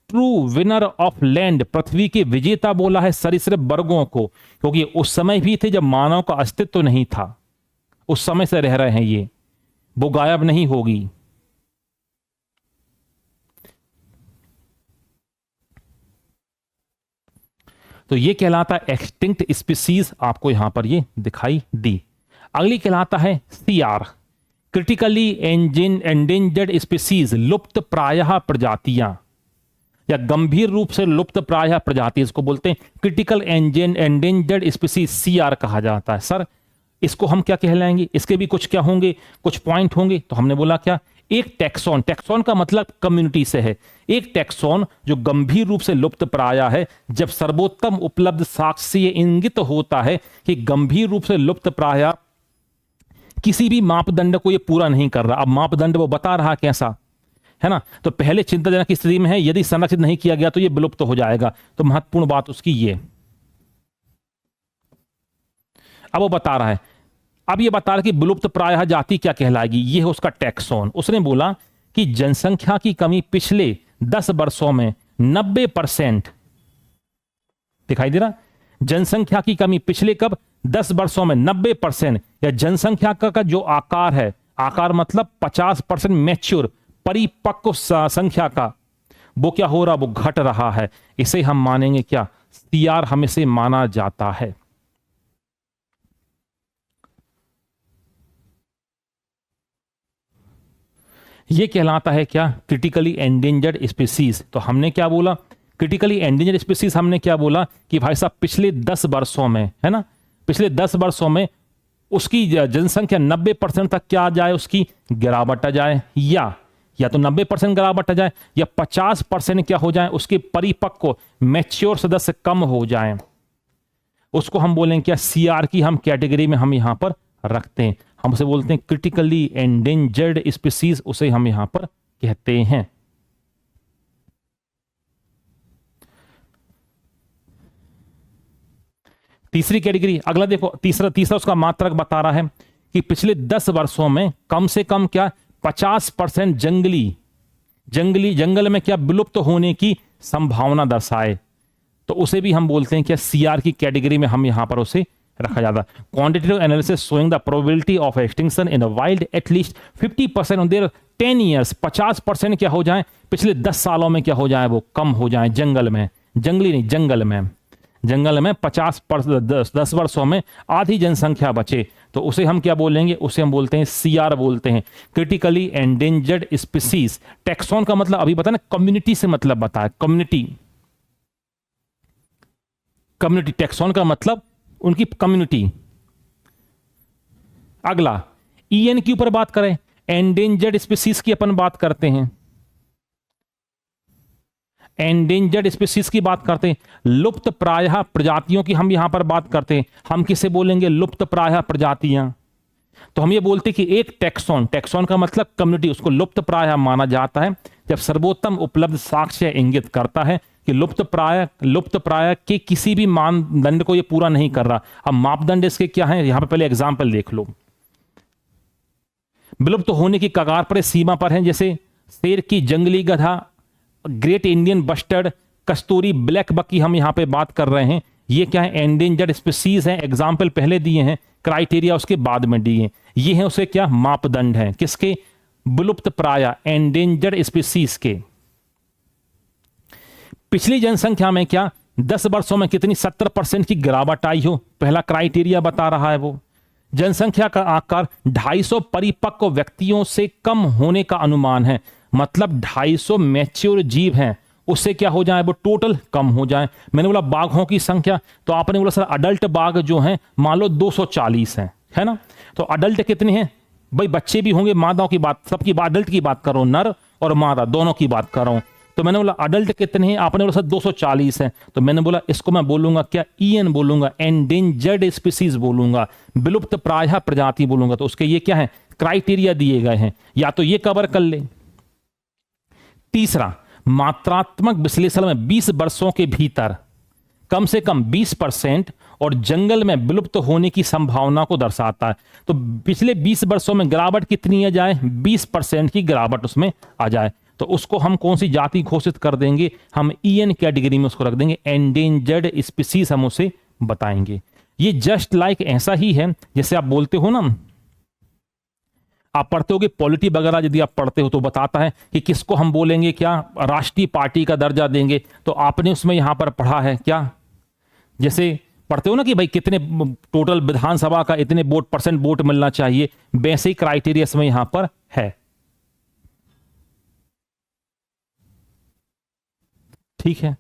ट्रू विनर ऑफ लैंड, पृथ्वी के विजेता बोला है सरीसृप वर्गों को, क्योंकि उस समय भी थे जब मानव का अस्तित्व नहीं था। उस समय से रह रहे हैं ये, वो गायब नहीं होगी। तो ये कहलाता है एक्सटिंक्ट स्पीसीज, आपको यहां पर ये दिखाई दी। अगली कहलाता है सीआर, क्रिटिकली एंडेंजर्ड स्पीसीज, लुप्त प्रायः प्रजातियां। या गंभीर रूप से लुप्त प्रायः प्रजाति, इसको बोलते हैं क्रिटिकल एंडेंजर्ड स्पीसीज, सीआर कहा जाता है। सर इसको हम क्या कहलाएंगे, इसके भी कुछ क्या होंगे, कुछ पॉइंट होंगे। तो हमने बोला क्या, एक टैक्सॉन, टैक्सॉन का मतलब कम्युनिटी से है, एक टैक्सॉन जो गंभीर रूप से लुप्त प्रायः है, जब सर्वोत्तम उपलब्ध साक्ष्य से इंगित होता है कि गंभीर रूप से लुप्त प्रायः किसी भी मापदंड को ये पूरा नहीं कर रहा। अब मापदंड वो बता रहा कैसा है ना, तो पहले चिंताजनक स्थिति में है, यदि संरक्षित नहीं किया गया तो ये विलुप्त हो जाएगा। तो महत्वपूर्ण बात उसकी ये, अब वो बता रहा है, अब ये बता रहा है कि विलुप्त प्रायः जाति क्या कहलाएगी, ये है उसका टैक्सॉन। उसने बोला कि जनसंख्या की कमी पिछले 10 वर्षों में 90%, दिखाई दे रहा, जनसंख्या की कमी पिछले कब 10 वर्षों में 90%, या जनसंख्या का जो आकार है, आकार मतलब 50% मैच्योर परिपक्व संख्या का, वो क्या हो रहा, वो घट रहा है। इसे हम मानेंगे क्या, सीआर हम इसे माना जाता है। ये कहलाता है क्या, क्रिटिकली एंडेंजर्ड स्पीसीज। तो हमने क्या बोला, क्रिटिकली एंडेंजर्ड स्पीसीज हमने क्या बोला कि भाई साहब पिछले 10 वर्षों में, है ना, पिछले 10 वर्षों में उसकी जनसंख्या 90% तक क्या आ जाए, उसकी गिरावट आ जाए, या तो 90% गिरावट आ जाए, या 50% क्या हो जाए, उसके परिपक्व मैच्योर सदस्य कम हो जाए, उसको हम बोलेंगे क्या, सीआर की हम कैटेगरी में हम यहां पर रखते हैं। हम उसे बोलते हैं क्रिटिकली एंडेंजर्ड स्पीसीज, उसे हम यहां पर कहते हैं। तीसरी कैटेगरी, अगला देखो, तीसरा उसका मात्रक बता रहा है कि पिछले 10 वर्षों में कम से कम क्या 50% जंगल में क्या विलुप्त होने की संभावना दर्शाए, तो उसे भी हम बोलते हैं क्या, सीआर की कैटेगरी में हम यहां पर उसे रखा जाता है। Quantitative analysis showing the probability of extinction in a wild at least 50% on their 10 years, 50% क्या हो जाए, पिछले 10 सालों में क्या हो जाए, वो कम हो जाए जंगल में, जंगली नहीं, जंगल में 10 वर्षों में आधी जनसंख्या बचे, तो उसे हम क्या बोलेंगे, उसे हम बोलते हैं सीआर बोलते हैं, क्रिटिकली एंडेंजर्ड स्पीसीज। टैक्सॉन का मतलब अभी बता ना, कम्युनिटी से मतलब बताया, कम्युनिटी, टैक्सॉन का मतलब उनकी कम्युनिटी। अगला ईएन के ऊपर बात करें, एंडेंजर्ड स्पीसीज की अपन बात करते हैं, एंडेंजर्ड स्पीसीज की बात करते हैं, लुप्त प्रायः प्रजातियों की हम यहां पर बात करते हैं। हम किसे बोलेंगे, लुप्त प्रायः प्रजातियां। तो हम ये बोलते हैं कि एक टैक्सॉन का मतलब कम्युनिटी, उसको लुप्त प्रायः माना जाता है जब सर्वोत्तम उपलब्ध साक्ष्य इंगित करता है कि लुप्त प्रायः के किसी भी मानदंड को ये पूरा नहीं कर रहा। अब मापदंड इसके क्या है, यहां पर पहले एग्जाम्पल देख लो। विलुप्त होने की कगार पर, सीमा पर है, जैसे शेर की जंगली गधा, ग्रेट इंडियन बस्टर्ड, कस्तूरी ब्लैक बक की हम यहां पे बात कर रहे हैं। ये क्या है, एंडेंजर्ड स्पीसीज है। एग्जाम्पल पहले दिए हैं, क्राइटेरिया उसके बाद में दिए हैं। ये है उसे क्या, मापदंड है, किसके, विलुप्त प्रायः एंडेंजर्ड स्पीसीज के। पिछली जनसंख्या में क्या 10 वर्षों में कितनी 70% की गिरावट आई हो, पहला क्राइटेरिया बता रहा है वो। जनसंख्या का आकार 250 परिपक्व व्यक्तियों से कम होने का अनुमान है, मतलब 250 मैच्योर जीव हैं, उससे क्या हो जाए, वो टोटल कम हो जाए। मैंने बोला बाघों की संख्या, तो आपने बोला सर अडल्ट बाघ जो हैं मान लो 240 हैं, है ना, तो अडल्ट कितने हैं भाई, बच्चे भी होंगे, मादाओं की बात, सबकी बात, अडल्ट की बात करो, नर और मादा दोनों की बात कर रहा हूं। तो मैंने बोला अडल्ट कितने हैं, आपने बोला सर 240 हैं, तो मैंने बोला इसको मैं बोलूंगा क्या, ईएन बोलूंगा, एंडेंजर्ड स्पीसीज बोलूंगा, विलुप्त प्रायः प्रजाति बोलूंगा। तो उसके ये क्या है, क्राइटेरिया दिए गए हैं, या तो ये कवर कर ले। तीसरा, मात्रात्मक विश्लेषण में 20 वर्षों के भीतर कम से कम 20% और जंगल में विलुप्त होने की संभावना को दर्शाता है। तो पिछले 20 वर्षों में गिरावट कितनी आ जाए, 20% की गिरावट उसमें आ जाए, तो उसको हम कौन सी जाति घोषित कर देंगे, हम ईएन कैटेगरी में उसको रख देंगे, एंडेंजर्ड स्पीसीज हम उसे बताएंगे। ये जस्ट लाइक ऐसा ही है जैसे आप बोलते हो ना, आप पढ़ते होगे पॉलिटी वगैरह, यदि आप पढ़ते हो तो बताता है कि किसको हम बोलेंगे क्या, राष्ट्रीय पार्टी का दर्जा देंगे। तो आपने उसमें यहां पर पढ़ा है क्या, जैसे पढ़ते हो ना कि भाई कितने टोटल विधानसभा का इतने % वोट मिलना चाहिए, वैसे ही क्राइटेरिया इसमें यहां पर है। ठीक है,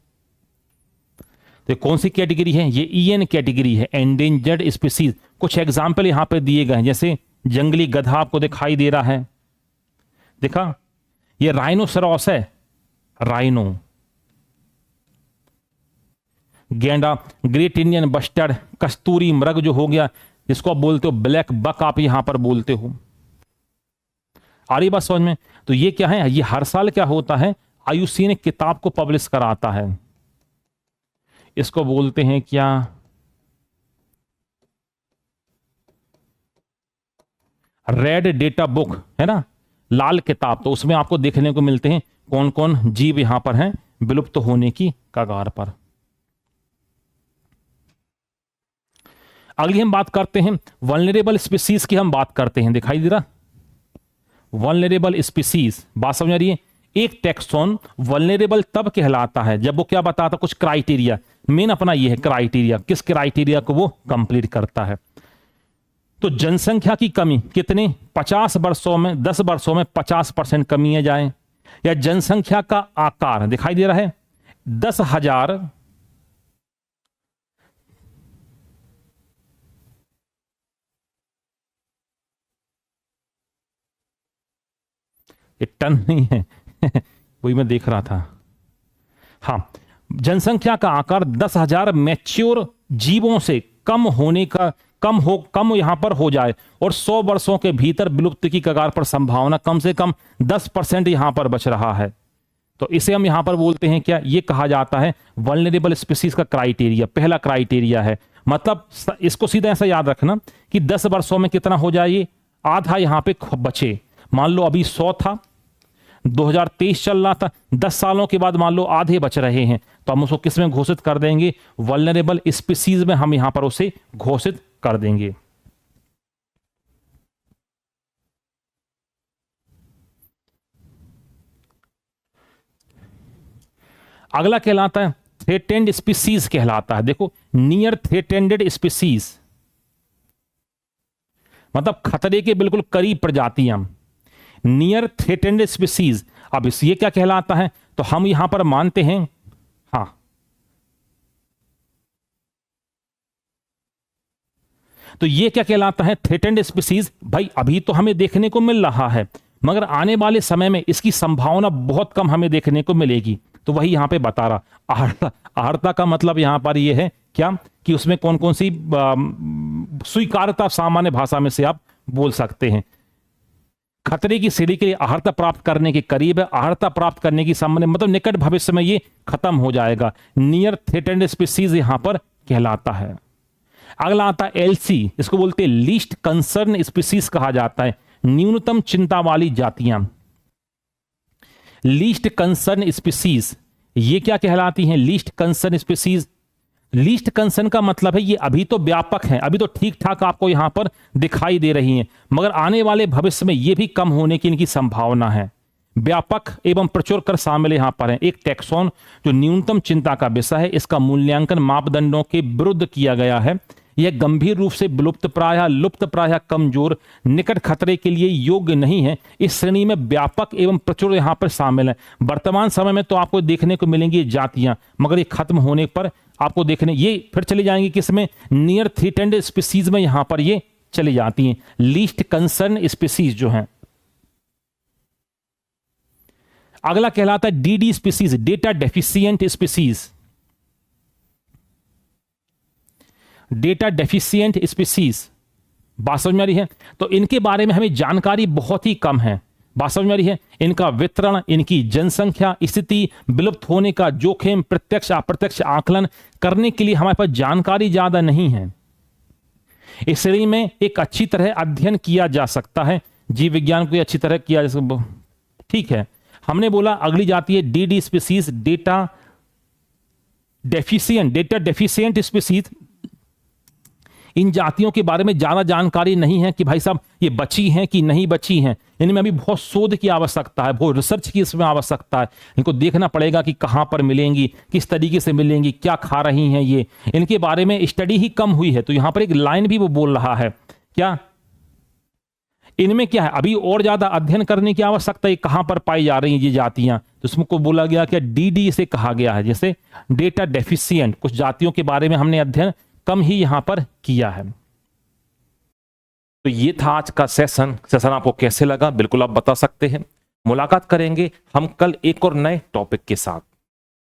तो कौन सी कैटेगरी है? ये EN कैटेगरी है, एंडेंजर्ड स्पीसीज। कुछ एग्जाम्पल यहां पे दिए गए हैं, जैसे जंगली गधा आपको दिखाई दे रहा है, देखा, ये राइनोसेरॉस है, राइनो। गैंडा, ग्रेट इंडियन बस्टर्ड, कस्तूरी मृग जो हो गया, जिसको आप बोलते हो ब्लैक बक, आप यहां पर बोलते हो। आ रही बात समझ में? तो ये क्या है, ये हर साल क्या होता है, IUCN एक किताब को पब्लिश कराता है, इसको बोलते हैं क्या, रेड डेटा बुक, है ना, लाल किताब। तो उसमें आपको देखने को मिलते हैं कौन कौन जीव यहां पर हैं विलुप्त होने की कगार पर। अगली हम बात करते हैं वल्नरेबल स्पीसीज की, हम बात करते हैं, दिखाई दे रहा, वल्नरेबल स्पीसीज, बात समझ आ रही है? एक टैक्सॉन वल्नरेबल तब कहलाता है जब वो क्या बताता, कुछ क्राइटेरिया, मेन अपना ये है क्राइटेरिया, किस क्राइटेरिया को वो कंप्लीट करता है। तो जनसंख्या की कमी कितने, 50 वर्षों में, 10 वर्षों में 50% कमी है जाए, या जनसंख्या का आकार दिखाई दे रहा है 10,000 ये टन नहीं है वही मैं देख रहा था, हाँ, जनसंख्या का आकार 10,000 मैच्योर जीवों से कम होने का, कम यहां पर हो जाए, और 100 वर्षों के भीतर विलुप्ति की कगार पर संभावना कम से कम 10% यहां पर बच रहा है। तो इसे हम यहां पर बोलते हैं क्या, ये कहा जाता है वल्नरेबल स्पीसीज का क्राइटेरिया, पहला क्राइटेरिया है। मतलब इसको सीधा ऐसा याद रखना कि 10 वर्षों में कितना हो जाए, ये आधा यहां पे बचे। मान लो अभी 100 था, 2023 चल रहा था, 10 सालों के बाद मान लो आधे बच रहे हैं, तो हम उसको किस में घोषित कर देंगे, वल्नरेबल स्पीसीज में हम यहां पर उसे घोषित कर देंगे। अगला कहलाता है थ्रेटेंड स्पीसीज कहलाता है। देखो, नियर थ्रेटेंडेड स्पीसीज मतलब खतरे के बिल्कुल करीब प्रजातियां, नियर थ्रेटेंड स्पीसीज। अब इस ये क्या कहलाता है, तो हम यहां पर मानते हैं, हाँ, तो ये क्या कहलाता है, थ्रेटेंड स्पीसीज। भाई अभी तो हमें देखने को मिल रहा है, मगर आने वाले समय में इसकी संभावना बहुत कम हमें देखने को मिलेगी। तो वही यहां पे बता रहा, आहर्ता, आहर्ता का मतलब यहां पर ये है क्या, कि उसमें कौन कौन सी स्वीकार्यता सामान्य भाषा में से आप बोल सकते हैं। खतरे की सीढ़ी के लिए आहर्ता प्राप्त करने के करीब है, आहर्ता प्राप्त करने की सामान्य मतलब निकट भविष्य में ये खत्म हो जाएगा। नियर थ्रेटेंड स्पीसीज यहां पर कहलाता है। अगला आता है LC, इसको बोलते हैं लीस्ट कंसर्न स्पीसीज कहा जाता है, न्यूनतम चिंता वाली जातियां। लीस्ट कंसर्न स्पीसीज ये क्या कहलाती हैं, least concern species. Least concern का मतलब है ये अभी तो व्यापक है, अभी तो ठीक ठाक आपको यहां पर दिखाई दे रही हैं, मगर आने वाले भविष्य में ये भी कम होने की इनकी संभावना है। व्यापक एवं प्रचुर कर शामिल यहां पर है। एक टैक्सॉन जो न्यूनतम चिंता का विषय है, इसका मूल्यांकन मापदंडों के विरुद्ध किया गया है। यह गंभीर रूप से विलुप्त प्रायः, लुप्त प्रायः, कमजोर, निकट खतरे के लिए योग्य नहीं है। इस श्रेणी में व्यापक एवं प्रचुर यहां पर शामिल है। वर्तमान समय में तो आपको देखने को मिलेंगी जातियां, मगर ये खत्म होने पर आपको देखने, ये फिर चली जाएंगी किसमें, नियर थ्रेटेंड स्पीसीज में यहां पर ये चली जाती हैं, लीस्ट कंसर्न स्पीसीज जो हैं। अगला कहलाता है DD species, data deficient species. Data deficient species, बात समझ में आ रही है? तो इनके बारे में हमें जानकारी बहुत ही कम है, बात समझ में आ रही है? इनका वितरण, इनकी जनसंख्या, स्थिति, विलुप्त होने का जोखिम, प्रत्यक्ष अप्रत्यक्ष आकलन करने के लिए हमारे पास जानकारी ज्यादा नहीं है। इस श्रेणी में एक अच्छी तरह अध्ययन किया जा सकता है, जीव विज्ञान को अच्छी तरह किया जा सकता, ठीक है। हमने बोला अगली जाती है DD species, data deficient, data deficient species. इन जातियों के बारे में ज्यादा जानकारी नहीं है कि भाई साहब ये बची हैं कि नहीं बची हैं, इनमें अभी बहुत शोध की आवश्यकता है, बहुत रिसर्च की इसमें आवश्यकता है। इनको देखना पड़ेगा कि कहां पर मिलेंगी, किस तरीके से मिलेंगी, क्या खा रही हैं ये, इनके बारे में स्टडी ही कम हुई है। तो यहां पर एक लाइन भी वो बोल रहा है क्या, इनमें क्या है, अभी और ज्यादा अध्ययन करने की आवश्यकता है, कहां पर पाई जा रही हैं ये जातियां, तो इसमें को बोला गया कि डीडी इसे कहा गया है, जैसे डेटा डेफिशिएंट, कुछ जातियों के बारे में हमने अध्ययन कम ही यहां पर किया है। तो ये था आज का सेशन आपको कैसे लगा बिल्कुल आप बता सकते हैं। मुलाकात करेंगे हम कल एक और नए टॉपिक के साथ।